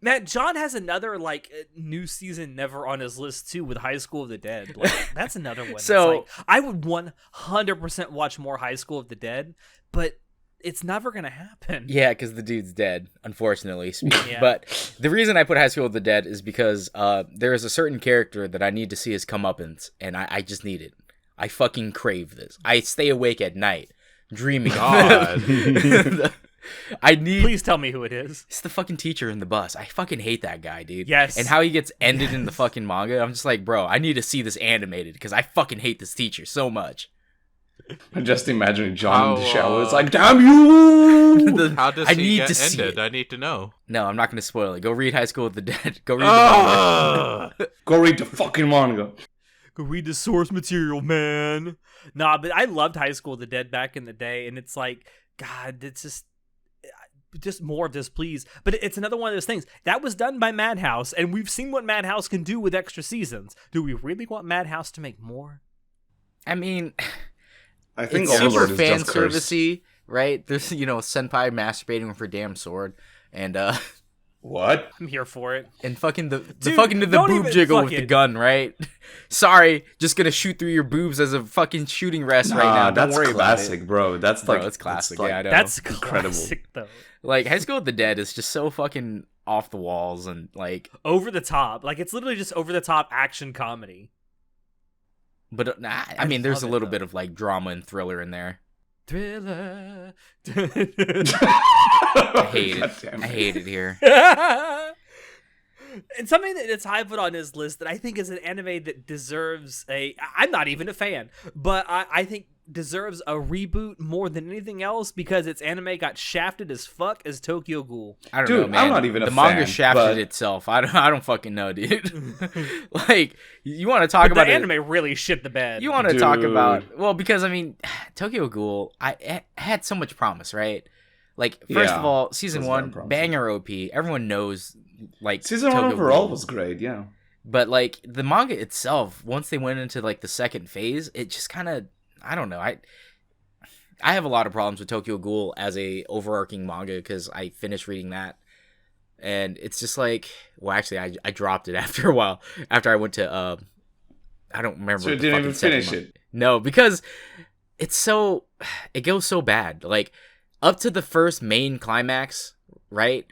Man, John has another like new season never on his list too with High School of the Dead. Like, that's another one. So- It's like, I would 100% watch more High School of the Dead, but it's never gonna happen. Yeah, because the dude's dead, unfortunately. Yeah. But the reason I put High School of the Dead is because there is a certain character that I need to see his comeuppance, and I just need it. I fucking crave this. I stay awake at night, dreaming. God. I need. Please tell me who it is. It's the fucking teacher in the bus. I fucking hate that guy, dude. Yes. And how he gets ended in the fucking manga. I'm just like, bro, I need to see this animated because I fucking hate this teacher so much. I'm just imagining John in the How, shower. It's like, damn you! How does I he need get to see ended? it. I need to know. No, I'm not going to spoil it. Go read High School of the Dead. Go read the manga. Ugh. Go read the fucking manga. Go read the source material, man. Nah, but I loved High School of the Dead back in the day, and it's like, God, it's just more of this, please. But it's another one of those things that was done by Madhouse, and we've seen what Madhouse can do with extra seasons. Do we really want Madhouse to make more? I mean, I think it's super Overlord is fan just cursed. servicey, right? There's, senpai masturbating with her damn sword. And, What? I'm here for it. and fucking the Dude, fucking the don't boob even- jiggle fuck with the it. gun, right? Sorry, just gonna shoot through your boobs as a fucking shooting rest right now. Don't That's worry classic, about it. bro. That's Bro, like it's classic. like- Yeah, I know. That's incredible. classic, though. Like, High School of the Dead is just so fucking off the walls and like, Over the top. Like, it's literally just over the top action comedy. but I mean, there's a love it, little though. bit of like drama and thriller in there. Thriller. I hate God it. damn I hate it here. And something that's high put on his list that I think is an anime that deserves I'm not even a fan, but I think deserves a reboot more than anything else because its anime got shafted as fuck as Tokyo Ghoul. I don't Dude, know, man. I'm not even a the manga fan, shafted but- itself. I don't fucking know, dude. Like, you want to talk But about the it? anime really shit the bed. You want to talk Dude. about because I mean, Tokyo Ghoul, it had so much promise, right? Like, first Yeah, of all, season it was very one, promising. banger OP. Everyone knows, like, Season one Tokyo overall Ghoul. was great, yeah. But like the manga itself, once they went into like the second phase, it just kind of, I don't know. I have a lot of problems with Tokyo Ghoul as a overarching manga because I finished reading that, and it's just like, well, actually, I dropped it after a while. After I went to, I don't remember. So you the didn't fucking even second finish one. it. No, because it goes so bad. Like up to the first main climax, right?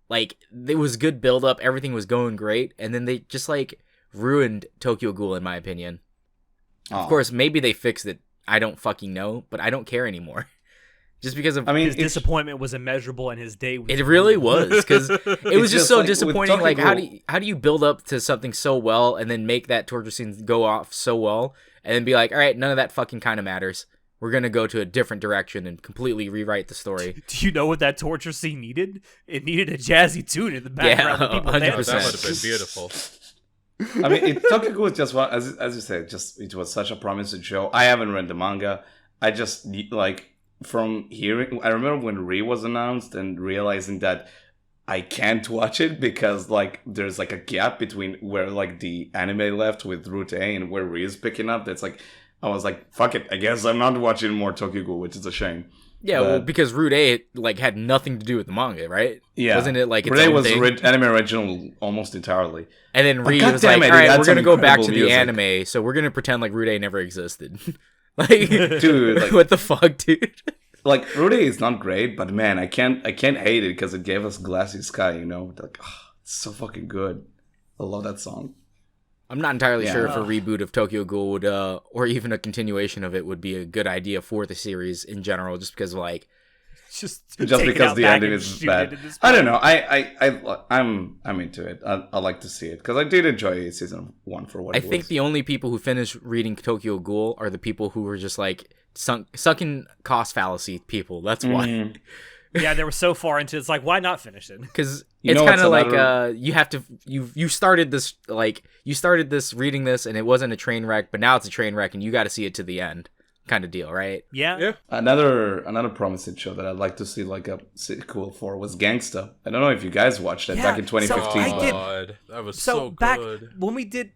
Like it was good build up, everything was going great, and then they just like ruined Tokyo Ghoul in my opinion. Aw. Of course, maybe they fixed it. I don't fucking know, but I don't care anymore. Just because of I mean, his it's- disappointment was immeasurable and his day was it really was because it was It's just just so like with disappointing. Tokyo Like how Ghoul- do you build up to something so well and then make that torture scene go off so well and then be like, all right, none of that fucking kind of matters. We're gonna go to a different direction and completely rewrite the story. Do you know what that torture scene needed? It needed a jazzy tune in the background. Yeah, with people 100%. That would dancing. have been beautiful. I mean, Tokyo Ghoul was just what, as you said, just it was such a promising show. I haven't read the manga. I just like from hearing. I remember when Re was announced and realizing that I can't watch it because like there's like a gap between where like the anime left with Route A and where Re is picking up. That's like I was like, fuck it. I guess I'm not watching more Tokyo Ghoul, which is a shame. Yeah, well, But- because Route A like had nothing to do with the manga, right? Yeah, Wasn't it like its Re own was thing? anime original almost entirely. And then Reed God was damn like, it, all it right, had we're some gonna go back to incredible the music." anime, so we're gonna pretend like Rude never existed. like, Dude, like- what the fuck, dude? Like Rude is not great, but man, I can't hate it because it gave us Glassy Sky. You know, like it's so fucking good. I love that song. I'm not entirely Yeah. sure if a reboot of Tokyo Ghoul would, or even a continuation of it would be a good idea for the series in general, just because like, Just Just take it because out the back ending and is shoot bad. it in this I don't know. I'm into it. I like to see it because I did enjoy season 1 for what I it was. think the only people who finished reading Tokyo Ghoul are the people who were just like sucking cost fallacy people. That's why. Yeah, they were so far into it, it's like, why not finish it? Because You it's know kind of what's like another- you started this reading this and it wasn't a train wreck, but now it's a train wreck and you got to see it to the end, kind of deal, right? Yeah. Another promising show that I'd like to see like a sequel for was Gangsta. I don't know if you guys watched it Yeah, back in so 2015. I did. God, that was So so back good. when we did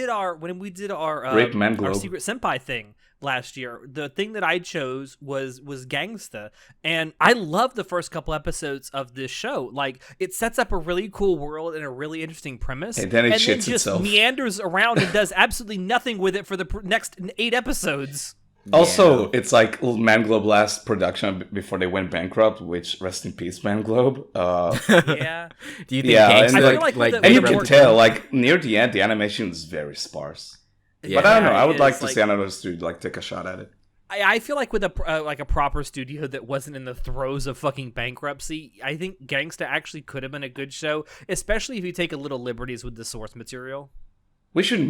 our Rape Man our Globe. Secret Senpai thing last year, the thing that I chose was Gangsta, and I love the first couple episodes of this show. Like, it sets up a really cool world and a really interesting premise, And then it and then shits just itself. meanders around and does absolutely nothing with it for the next 8 episodes. Also, it's like Man Globe last production before they went bankrupt, which rest in peace, Man Globe. Yeah, Do you think Yeah, Gangsta, and I feel like like, with the- and you with can the- tell, like near the end, the animation is very sparse. Yeah. But I don't know. I would it's like to like- see another studio like take a shot at it. I feel like with a proper studio that wasn't in the throes of fucking bankruptcy, I think Gangsta actually could have been a good show, especially if you take a little liberties with the source material. We should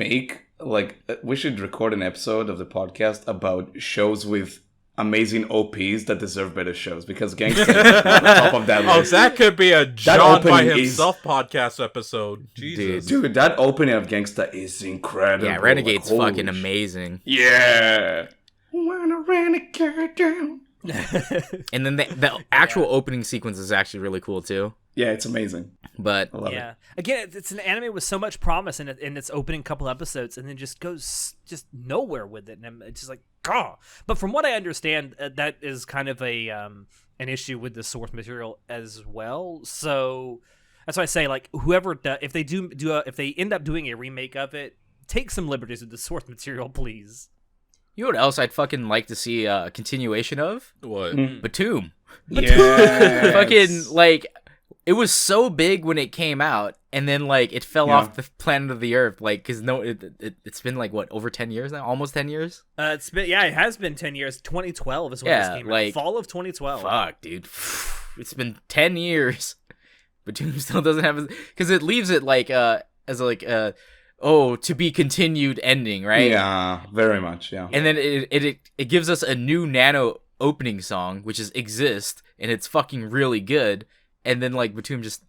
we should record an episode of the podcast about shows with amazing OPs that deserve better shows, because Gangsta is at the top of that Oh, list. that could be a John by opening is- himself podcast episode. Jesus. Dude, that opening of Gangsta is incredible. Yeah, Renegade's Like, holy fucking sh- amazing. Yeah. When a renegade down. And then the actual opening sequence is actually really cool too. Yeah, it's amazing. But I love Yeah. it. Again, it's an anime with so much promise in its opening couple episodes, and then just goes just nowhere with it, and it's just like, God. But from what I understand, that is kind of a an issue with the source material as well. So that's why I say, like, whoever if they if they end up doing a remake of it, take some liberties with the source material, please. you know what else I'd fucking like to see a continuation of? What? Batum. Yes. Fucking, like, it was so big when it came out, and then, like, it fell Yeah. off the planet of the Earth, like, because it's been, like, what, over 10 years now? Almost 10 years? It's been it has been 10 years. 2012 is when Yeah, this came like, out. Fall of 2012. Fuck, dude. It's been 10 years. Batum still doesn't have... Because it leaves it, like, as, like, to be continued ending, right? Yeah, very much, yeah. And then it gives us a new Nano opening song, which is Exist, and it's fucking really good. And then, like, Batum just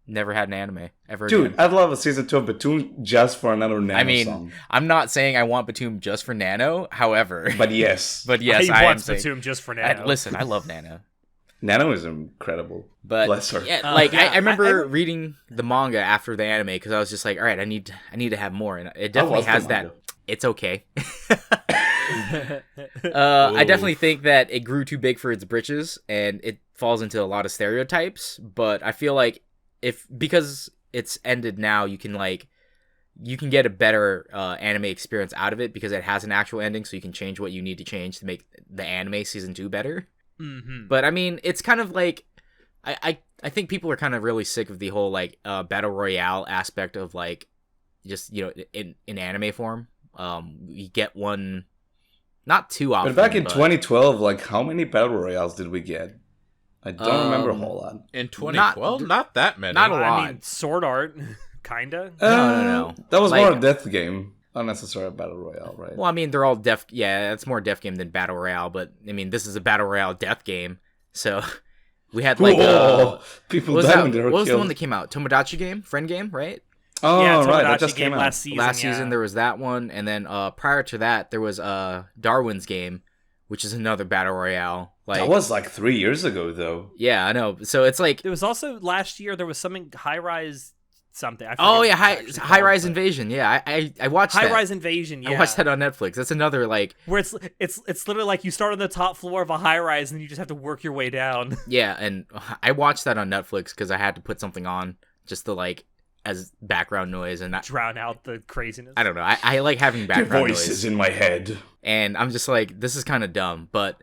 never had an anime ever Dude, again. I'd love a season 2 of Batum just for another Nano I mean, song. I'm not saying I want Batum just for Nano, however. But yes. But yes, he I am wants saying... Batum just for now. Listen, I love Nano. Nano is incredible. But Bless her. yeah, like yeah, I remember reading the manga after the anime because I was just like, all right, I need to have more, and it definitely was the has that. manga. It's okay. I definitely think that it grew too big for its britches, and it falls into a lot of stereotypes. But I feel like because it's ended now, you can get a better anime experience out of it because it has an actual ending, so you can change what you need to change to make the anime season 2 better. Mm-hmm. But I mean, it's kind of like I think people are kind of really sick of the whole like battle royale aspect of like just in anime form. You get one, not too often. But back in 2012, like, how many battle royales did we get? I don't remember a Um, whole lot. In 2012? Not that many. not a lot. I mean, Sword Art, kinda. No. That was Like- more a death game. Not necessarily a battle royale, right? Well, I mean, they're all death. Yeah, it's more death game than battle royale. But I mean, this is a battle royale death game. So we had like Whoa, people what was, died that, when they were what was the killed. one that came out? Tomodachi game, friend game, right? Oh, yeah, right, that Tomodachi just game came out. last season. Last yeah. season there was that one, and then prior to that there was Darwin's game, which is another battle royale. Like That was like 3 years ago, though. yeah, I know. So it's like There was also last year. There was something High Rise something. I forget oh what yeah, it's actually High called, Rise but- Invasion. Yeah, I watched High that. Rise Invasion. Yeah, I watched that on Netflix. That's another like where it's literally like you start on the top floor of a high rise and you just have to work your way down. yeah, and I watched that on Netflix because I had to put something on just to like as background noise, and Drown out the craziness. I don't know. I like having Your background voice noise. is in my head. And I'm just like, this is kind of dumb, but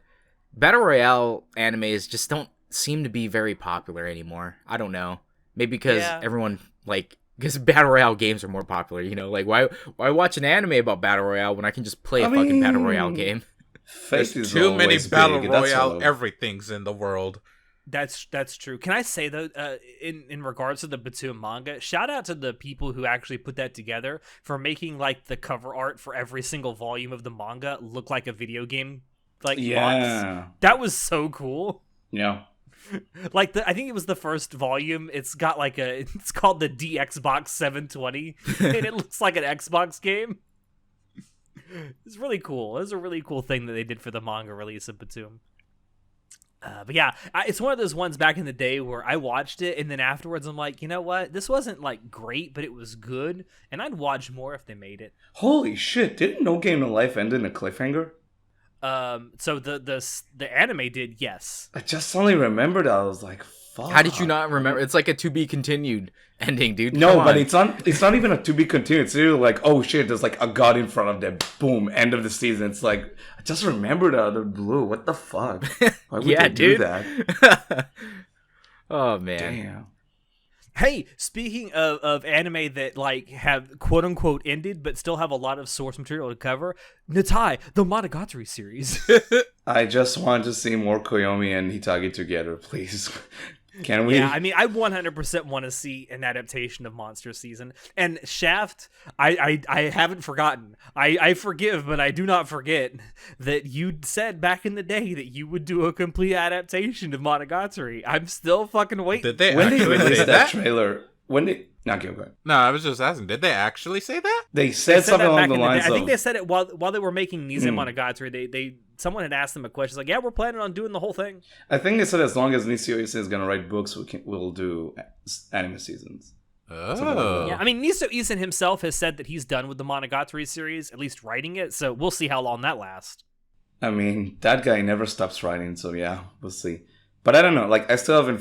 battle royale animes just don't seem to be very popular anymore. I don't know, maybe because Yeah. everyone like because battle royale games are more popular. Like why watch an anime about battle royale when I can just play a fucking battle royale game? Fate There's is too many always battle big, that's royale all. everything's in the world. That's true. Can I say though, in regards to the Batum manga, shout out to the people who actually put that together for making like the cover art for every single volume of the manga look like a video game. Like fonts. Yeah. That was so cool. Yeah. Like I think it was the first volume. It's got like it's called the DXbox 720, and it looks like an Xbox game. It's really cool. It was a really cool thing that they did for the manga release of Batum. But yeah, it's one of those ones back in the day where I watched it, and then afterwards I'm like, you know what? This wasn't like great, but it was good, and I'd watch more if they made it. Holy shit! Didn't No Game No Life end in a cliffhanger? So the anime did, yes. I just suddenly remembered that. I was like, fuck. How did you not remember? It's like a to be continued ending, dude. No, Come but on. it's not even a to be continued. It's literally like, oh shit, there's like a god in front of them. Boom, end of the season. It's like, I just remembered out of the blue. What the fuck? Why would Yeah, they do dude. that? Oh man. Damn. Hey, speaking of anime that like have quote unquote ended but still have a lot of source material to cover, Natai, the Monogatari series. I just want to see more Koyomi and Hitagi together, please. Can we? Yeah, I mean, I 100% want to see an adaptation of Monster Season. And Shaft, I haven't forgotten. I forgive, but I do not forget that you said back in the day that you would do a complete adaptation of Monogatari. I'm still fucking waiting. Did they When they actually released say that that? trailer, when they... No, keep going. No, I was just asking. Did they actually say that? They They said said something that along back the in the day. lines I think of... they said it while they were making Nize Monogatari. Someone had asked them a question. It's like, yeah, we're planning on doing the whole thing. I think they said as long as Nisio Isen is going to write books, we'll do anime seasons. Oh. Yeah, I mean, Niso Isen himself has said that he's done with the Monogatari series, at least writing it. So we'll see how long that lasts. I mean, that guy never stops writing, so yeah, we'll see. But I don't know. Like, I still haven't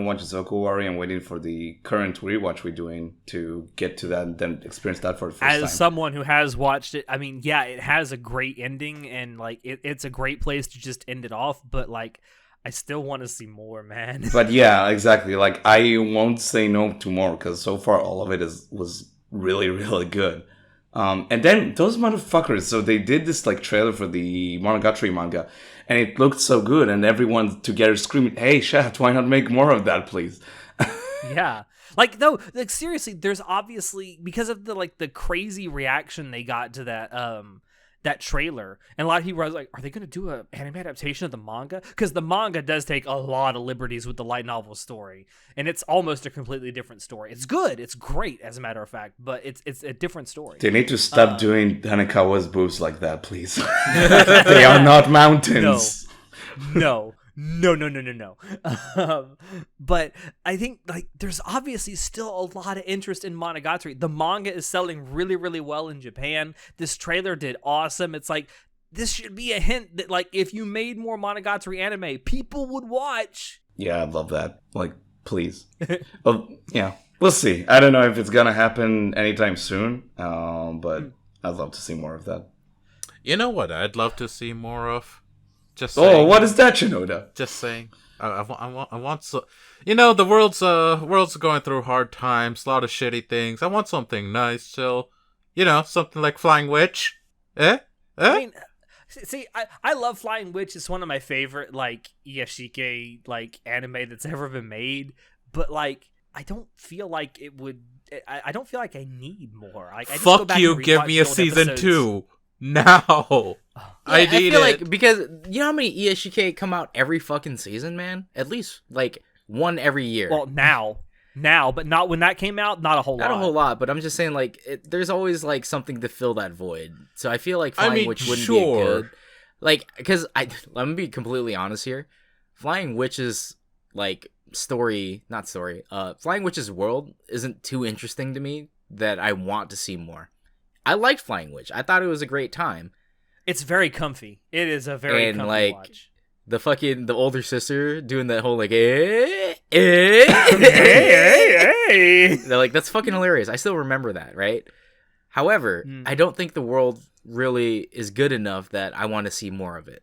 watched Zoku Wari. I'm waiting for the current rewatch we're doing to get to that and then experience that for the first time. As someone who has watched it, I mean, yeah, it has a great ending, and like it's a great place to just end it off. But like, I still want to see more, man. But yeah, exactly. Like, I won't say no to more because so far all of it was really, really good. And then those motherfuckers, so they did this like trailer for the Monogatari manga, and it looked so good, and everyone together screaming, "Hey, Shaft, why not make more of that, please?" Yeah. Like, no, like seriously, there's obviously, because of the crazy reaction they got to that trailer, and a lot of people were like, are they going to do an anime adaptation of the manga? Because the manga does take a lot of liberties with the light novel story, and it's almost a completely different story. It's good, it's great, as a matter of fact, but it's a different story. They need to stop doing Hanekawa's boobs like that, please. They are not mountains. No. But I think like there's obviously still a lot of interest in Monogatari. The manga is selling really, really well in Japan. This trailer did awesome. It's like, this should be a hint that like if you made more Monogatari anime, people would watch. Yeah, I'd love that. Like, please. Well, yeah, we'll see. I don't know if it's gonna happen anytime soon, but I'd love to see more of that. You know what I'd love to see more of? Just Oh, saying. what is that, Shinoda? Just saying. I want so. You know, the world's going through hard times, a lot of shitty things. I want something nice, chill. You know, something like Flying Witch. I mean, see, I love Flying Witch. It's one of my favorite like Yashike like anime that's ever been made. But like, I don't feel like it would. I don't feel like I need more. Like, I just go Fuck back you! and Give rewatch me the a old season episodes. 2 now. I need feel it. like, because you know how many ESHK come out every fucking season, man? At least like one every year. Well, now, but not when that came out. Not a whole lot. Not a whole lot, but I'm just saying, like, there's always like something to fill that void. So I feel like Flying Witch wouldn't be a good, like, because let me be completely honest here. Flying Witch's like Flying Witch's world isn't too interesting to me that I want to see more. I liked Flying Witch. I thought it was a great time. It's very comfy. It is a very And, comfy like, watch. The older sister doing that whole like Hey. They're like, that's fucking hilarious. I still remember that, right? However, I don't think the world really is good enough that I want to see more of it.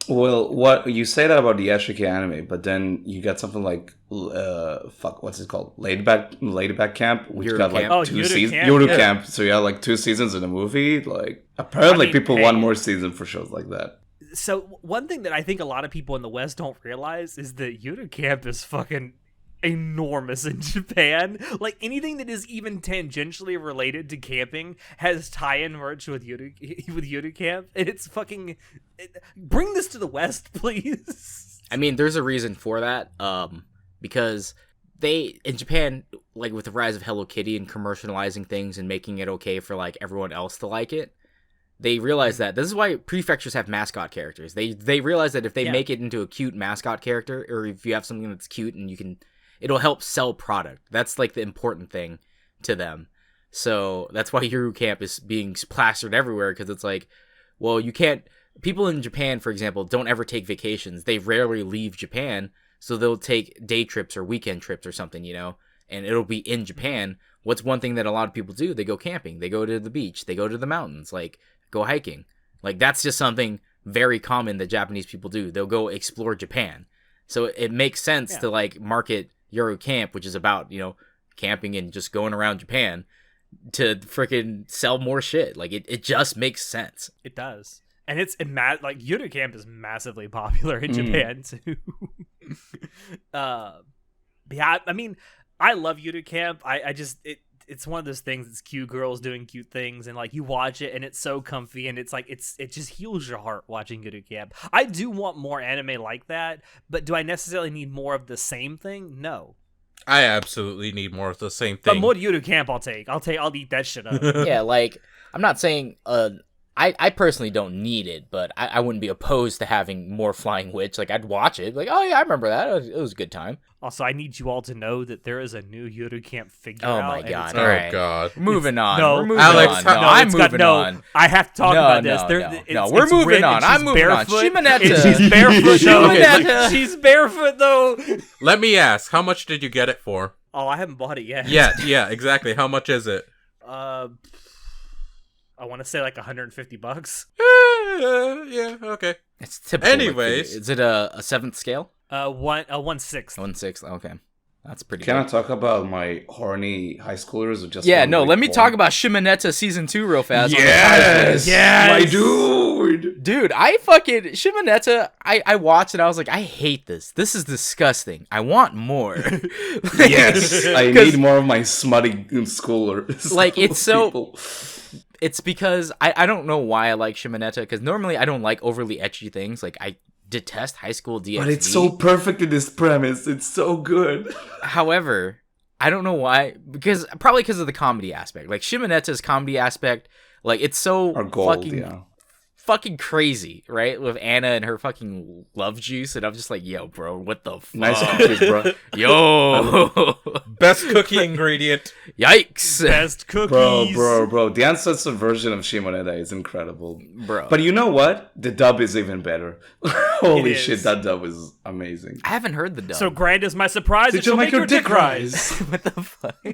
Well, what you say that about the Ashika anime, but then you got something like what's it called? Ladyback Camp, which Yuru got Camp. like 2 Yuru seasons. Camp, Yuru yeah. Camp. So you had like 2 seasons in a movie. Like, apparently I mean, people hey. want more seasons for shows like that. So one thing that I think a lot of people in the West don't realize is that Yuru Camp is fucking enormous in Japan. Like, anything that is even tangentially related to camping has tie-in merch with Yuru Camp, and it's fucking. Bring this to the West, please. I mean, there's a reason for that. Because they in Japan, like with the rise of Hello Kitty and commercializing things and making it okay for like everyone else to like it, they realize that this is why prefectures have mascot characters. They realize that if they make it into a cute mascot character, or if you have something that's cute and it'll help sell product. That's like the important thing to them. So that's why Yuru Camp is being plastered everywhere, because it's like, well, you can't. People in Japan, for example, don't ever take vacations. They rarely leave Japan, so they'll take day trips or weekend trips or something, and it'll be in Japan. What's one thing that a lot of people do? They go camping. They go to the beach. They go to the mountains. Like, go hiking. Like, that's just something very common that Japanese people do. They'll go explore Japan. So it makes sense to, like, market Yuru Camp, which is about, camping and just going around Japan, to freaking sell more shit. Like, it just makes sense. It does. And it's like Yuru Camp is massively popular in Japan too. Yeah, I mean, I love Yuru Camp. It's one of those things. It's cute girls doing cute things, and like you watch it, and it's so comfy, and it's like it just heals your heart watching Yuru Camp. I do want more anime like that, but do I necessarily need more of the same thing? No. I absolutely need more of the same thing. But more Yuru Camp, I'll eat that shit up. Yeah, like I'm not saying I personally don't need it, but I wouldn't be opposed to having more Flying Witch. Like, I'd watch it. Like, oh yeah, I remember that. It was a good time. Also, I need you all to know that there is a new Yuru Camp figure out. Oh my god! Oh right. god! Moving on. No, we're moving Alex, on. No, I'm moving on. I have to talk about this. We're moving on. I'm moving on. Shimonetta. She's barefoot. Shimonetta. She's barefoot though. Let me ask, how much did you get it for? Oh, I haven't bought it yet. Yeah, exactly. How much is it? I want to say like $150. Yeah, okay. It's typical. Anyways, is it a 7th scale? 1/6. 1/6. Okay, that's pretty. Can good. I talk about my horny high schoolers who just? Yeah, no. Let me talk about Shimonetta season 2 real fast. Yes, yes, my dude. I fucking Shimonetta. I watched it. I was like, I hate this. This is disgusting. I want more. Yes, I need more of my smutty schoolers. Like, it's so. People. It's because I don't know why I like Shimonetta, because normally I don't like overly ecchi things. Like, I detest high school DxD. But it's so perfect in this premise. It's so good. However, I don't know why, probably because of the comedy aspect. Like, Shimonetta's comedy aspect, like, it's so fucking crazy, right? With Anna and her fucking love juice, and I'm just like, yo, bro, what the fuck? Nice cookies, bro. Yo, best cookie ingredient. Yikes, best cookies, bro. The uncensored version of Shimonetta is incredible, bro. But you know what? The dub is even better. Holy shit, that dub is amazing. I haven't heard the dub. So grand is my surprise. Did you make your dick rise? What the fuck?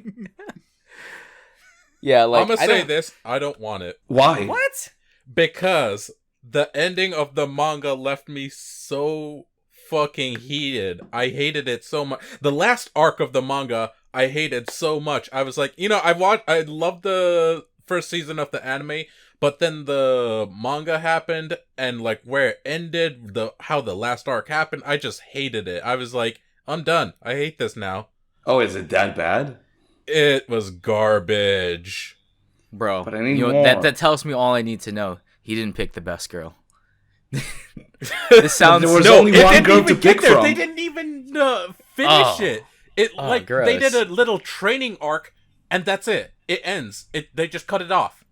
Yeah, like, I'm gonna say this. I don't want it. Why? What? Because the ending of the manga left me so fucking heated. I hated it so much. The last arc of the manga, I hated so much. I was like, I loved the first season of the anime, but then the manga happened, and like where it ended, how the last arc happened, I just hated it. I was like, I'm done. I hate this now. Oh, is it that bad? It was garbage. Bro, but I need more. That tells me all I need to know. He didn't pick the best girl. This sounds. There was only one girl to pick from. They didn't even finish it. Gross. They did a little training arc, and that's it. It ends. They just cut it off.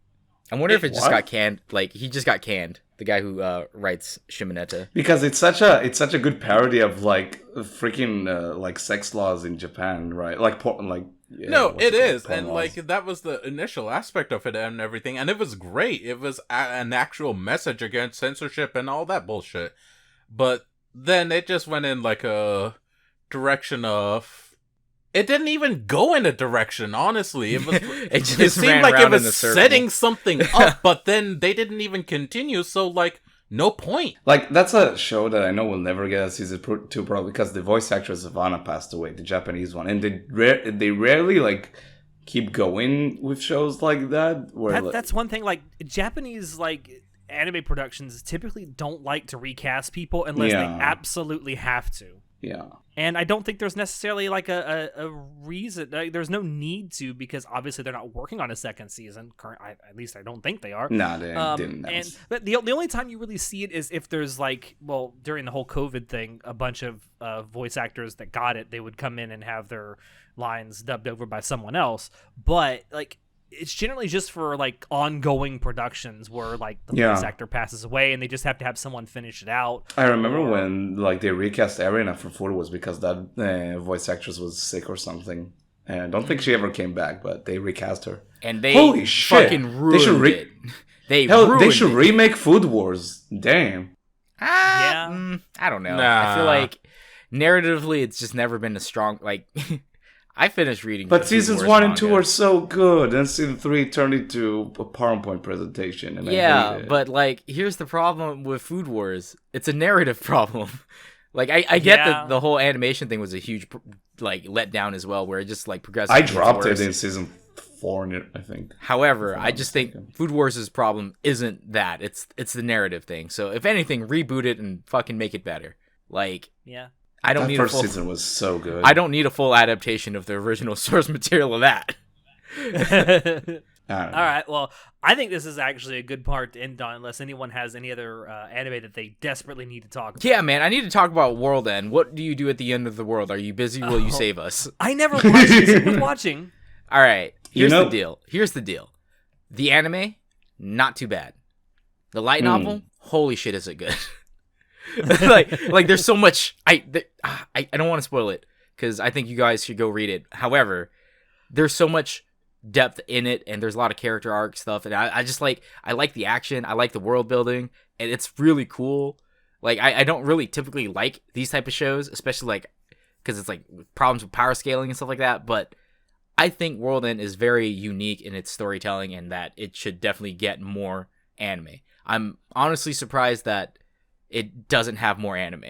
I wonder if it just got canned. Like, he just got canned. The guy who writes Shimonetta. Because it's such a good parody of like freaking like sex laws in Japan, right? Like no, it is, and like that was the initial aspect of it and everything, and it was great. It was an actual message against censorship and all that bullshit. But then it just went in like a direction of. It didn't even go in a direction, honestly. It was. it seemed like it was setting something up, but then they didn't even continue. So like. No point. Like, that's a show that I know will never get a season 2 probably because the voice actress of Anna passed away, the Japanese one, and they rarely like keep going with shows like that. That's one thing. Like, Japanese like anime productions typically don't like to recast people unless they absolutely have to. Yeah. And I don't think there's necessarily like a reason. Like, there's no need to, because obviously they're not working on a second season. At least I don't think they are. No, they didn't. But the only time you really see it is if there's like, well, during the whole COVID thing, a bunch of voice actors that got it, they would come in and have their lines dubbed over by someone else. But like, it's generally just for like ongoing productions where like the voice actor passes away and they just have to have someone finish it out. I remember when like they recast Arena for Food was because that voice actress was sick or something. And I don't think she ever came back, but they recast her. And they Holy shit. fucking ruined it. They should remake Food Wars. Damn. I don't know. Nah. I feel like narratively it's just never been a strong like I finished reading. But seasons 1 and 2 are so good, and season 3 turned into a PowerPoint presentation. And I hate it. But like, here's the problem with Food Wars: it's a narrative problem. Like, I get that the whole animation thing was a huge like letdown as well, where it just like progressed. I dropped it in season 4, I think. However, I just think Food Wars' problem isn't that; it's the narrative thing. So if anything, reboot it and fucking make it better. Like, I don't need first season was so good. I don't need a full adaptation of the original source material of that. All right. Well, I think this is actually a good part to end on, unless anyone has any other anime that they desperately need to talk about. Yeah, man. I need to talk about World End. What do you do at the end of the world? Are you busy? Will you save us? I never watched it. Who's watching? All right. Here's the deal. The anime, not too bad. The light novel, holy shit, is it good? like there's so much. I don't want to spoil it because I think you guys should go read it. However, there's so much depth in it, and there's a lot of character arc stuff, and I just like the action. I like the world building, and it's really cool. Like I don't really typically like these type of shows, especially like because it's like problems with power scaling and stuff like that. But I think World End is very unique in its storytelling, and that it should definitely get more anime. I'm honestly surprised that it doesn't have more anime.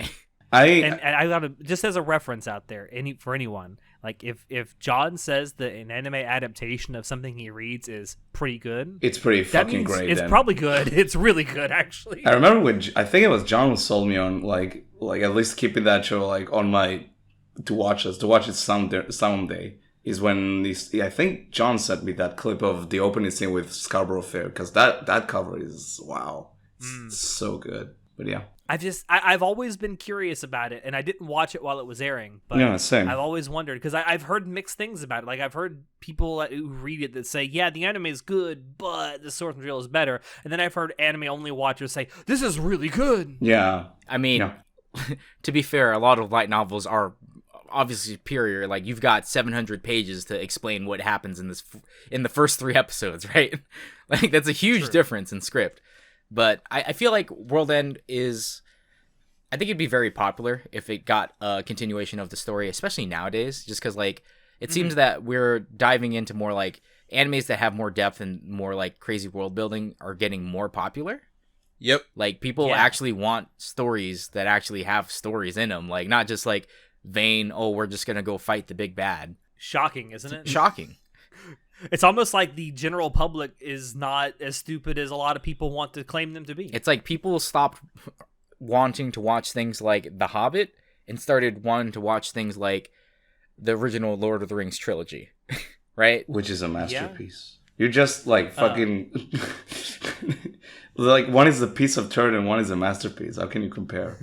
And I gotta, just as a reference out there, for anyone, like if John says that an anime adaptation of something he reads is pretty good, it's pretty fucking great. It's probably good. It's really good, actually. I remember when I think it was John who sold me on like at least keeping that show like on my to watch it someday. Is when I think John sent me that clip of the opening scene with Scarborough Fair, because that cover is wow, it's so good. But yeah, I've always been curious about it, and I didn't watch it while it was airing. But yeah, same. I've always wondered because I've heard mixed things about it. Like I've heard people who read it that say, yeah, the anime is good, but the source material is better. And then I've heard anime only watchers say, this is really good. Yeah, I mean, to be fair, a lot of light novels are obviously superior. Like you've got 700 pages to explain what happens in the first 3 episodes, right? Like that's a huge difference in script. But I feel like World End I think it'd be very popular if it got a continuation of the story, especially nowadays, just because like it seems that we're diving into more like animes that have more depth and more like crazy world building are getting more popular. Yep. Like people actually want stories that actually have stories in them, like not just like vain, oh, we're just gonna go fight the big bad. Shocking, isn't it? Shocking. It's almost like the general public is not as stupid as a lot of people want to claim them to be. It's like people stopped wanting to watch things like The Hobbit and started wanting to watch things like the original Lord of the Rings trilogy, right? Which is a masterpiece. You're just like fucking like one is a piece of turd and one is a masterpiece. How can you compare?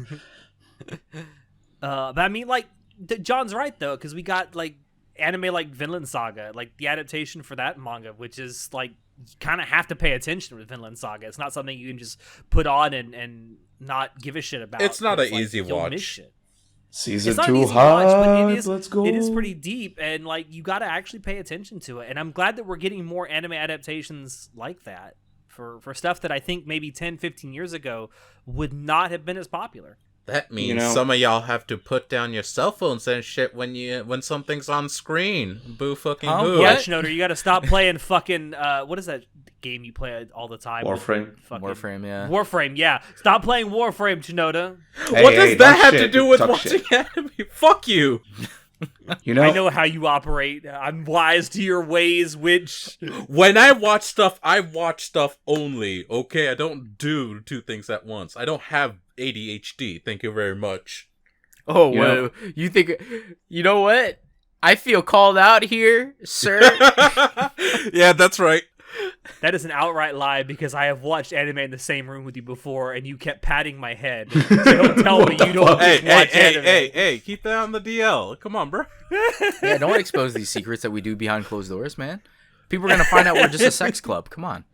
But I mean, like John's right though, because we got like anime like Vinland Saga, like the adaptation for that manga, which is like you kind of have to pay attention with Vinland Saga. It's not something you can just put on and not give a shit about. It's not an easy watch. Season 2 hot. Let's go. It is pretty deep, and like you got to actually pay attention to it. And I'm glad that we're getting more anime adaptations like that for stuff that I think maybe 10, 15 years ago would not have been as popular. That means some of y'all have to put down your cell phones and shit when something's on screen. Boo fucking boo. Yeah, Schnoder, you got to stop playing fucking what is that game you play all the time? Warframe. Warframe, yeah. Warframe, yeah. Stop playing Warframe, Schnoder. What does that have to do with watching anime? Fuck you. You know, I know how you operate. I'm wise to your ways, which when I watch stuff only. Okay, I don't do 2 things at once. I don't have ADHD. Thank you very much. Oh, You well, know? you think? You know what? I feel called out here, sir. Yeah, that's right. That is an outright lie because I have watched anime in the same room with you before, and you kept patting my head. So don't tell me you don't Hey, watch anime. hey, keep that on the DL. Come on, bro. Yeah, don't expose these secrets that we do behind closed doors, man. People are gonna find out we're just a sex club. Come on.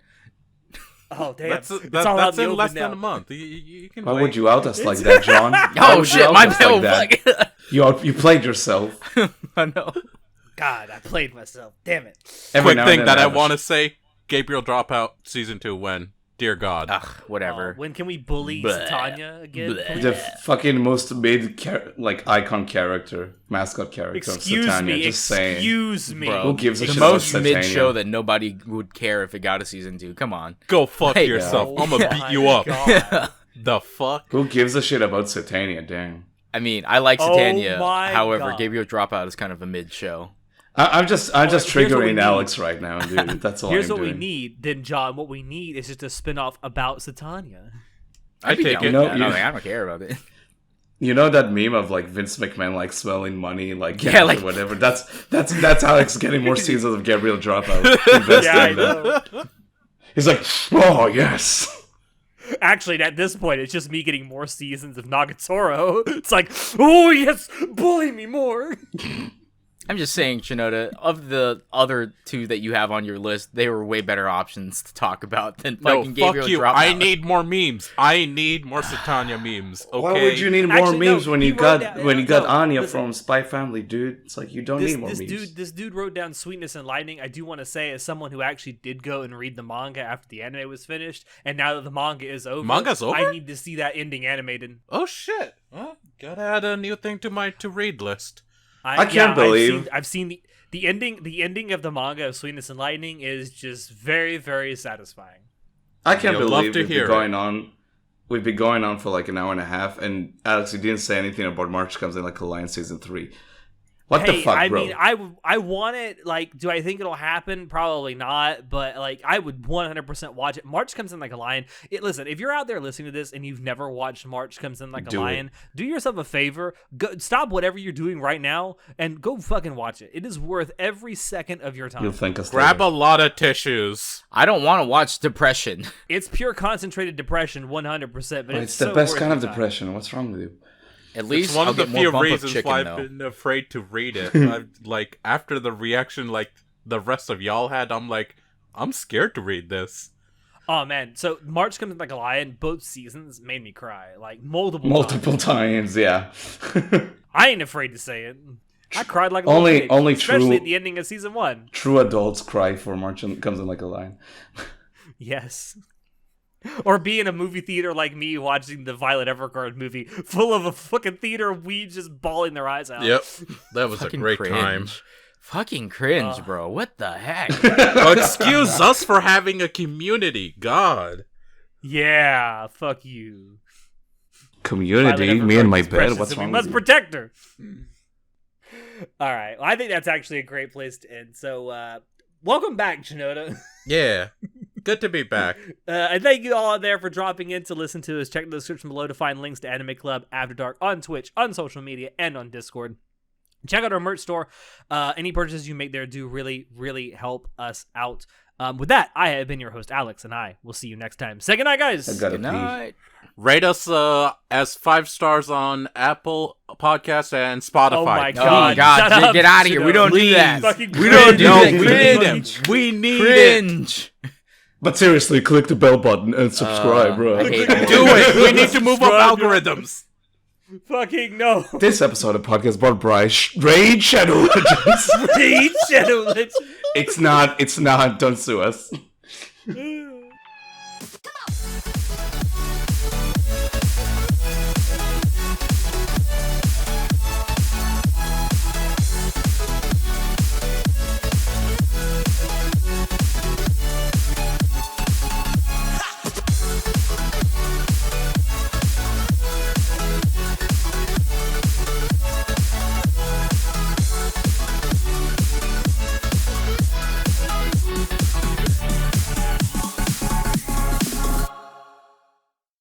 Oh damn! That's It's all out that's in the in open less now. than a month. You can Why wait. would you out us like that, John? Why Oh would you shit, out my us bad. like that? You played yourself. I know. God, I played myself. Damn it! Every Quick now and thing then that I have a want to say: Gabriel Dropout season 2. When? Dear God. Ugh, whatever. When can we bully Bleh. Tanya again? Bleh. please? The fucking most icon character, mascot character Excuse of Satania. me. Just saying. Excuse me. Bro, Who gives a the shit about most mid Satania? show that nobody would care if it got a season 2. Come on. Go fuck Hey, yourself. Oh I'm gonna my beat you up. God. The fuck? Who gives a shit about Satania? Dang. I mean, I like Oh Satania. my However, God. Gabriel Dropout is kind of a mid show. I'm just here's what we triggering need. Alex right now, dude. That's all Here's I'm what doing. we need, then, John. What we need is just a spin-off about Satania. I take down it. with No, that. you- I don't care about it. You know that meme of like Vince McMahon like smelling money, like Yeah, or like- whatever. That's Alex getting more seasons of Gabriel Dropout. Investing Yeah, I in that. know. He's like, oh yes. Actually, at this point, it's just me getting more seasons of Nagatoro. It's like, oh yes, bully me more. I'm just saying, Shinoda, of the other two that you have on your list, they were way better options to talk about than No, fucking fuck Gabriel you. Dropout. I need more memes. I need more Satania memes. Okay. Why would you need more Actually, no, memes when he you wrote got down- no, Anya listen. from Spy Family, dude? It's like you don't need more memes. This dude wrote down Sweetness and Lightning. I do want to say, as someone who actually did go and read the manga after the anime was finished, and now that the manga is over, Manga's over? I need to see that ending animated. Oh shit. Well, gotta add a new thing to my to read list. I can't believe- I've seen the ending. The ending of the manga of Sweetness and Lightning is just very, very satisfying. I can't You'll love believe to we've hear been going on. We've been going on for like an hour and a half, and Alex, you didn't say anything about March Comes in like Alliance season 3. What the fuck, bro? mean, I want it. Like, do I think it'll happen? Probably not. But like, I would 100% watch it. March Comes in Like a Lion. Listen, if you're out there listening to this and you've never watched March Comes in Like a Do it. Lion, do yourself a favor. Go, stop whatever you're doing right now and go fucking watch it. It is worth every second of your time. You'll thank us Grab a later. lot of tissues. I don't want to watch Depression. It's pure concentrated depression, 100%. But But it's it's the so best worth kind of your time. depression. What's wrong with you? At least It's one I'll of the get more few bump of reasons chicken, why though. I've been afraid to read it. I've, like, after the reaction like the rest of y'all had, I'm like, I'm scared to read this. Oh man, so March Comes in Like a Lion. Both seasons made me cry like multiple times. times, yeah. I ain't afraid to say it. I cried like a Only- little kid, only especially true- at the ending of season 1. True adults cry for March Comes in Like a Lion. Yes. Or be in a movie theater like me watching the Violet Evergarden movie, full of a fucking theater of weeds just bawling their eyes out. Yep, that was a Fucking great cringe. time. Fucking cringe, bro. What the heck? Excuse us for having a community. God. Yeah, fuck you. Community, Violet me and my Evergarden's bed. precious What's and wrong we with must you? protect her. All right. Well, I think that's actually a great place to end. So, welcome back, Shinoda. Yeah. Good to be back. And thank you all out there for dropping in to listen to us. Check the description below to find links to Anime Club After Dark on Twitch, on social media, and on Discord. Check out our merch store. Any purchases you make there do really, really help us out. With that, I have been your host, Alex, and I will see you next time. Say goodnight, guys. I gotta Good pee. night. Rate us as 5 stars on Apple Podcasts and Spotify. Oh my Oh God, God, shut get, up, get out of here. We don't do Please. that. Fucking We don't do No, that. we Cringe. need it. We need it. Cringe. But seriously, click the bell button and subscribe, bro. I hate Do it. We need to move up algorithms. Fucking no. This episode of podcast brought by Raid Shadow Legends. Raid Shadow Legends. It's not. Don't sue us.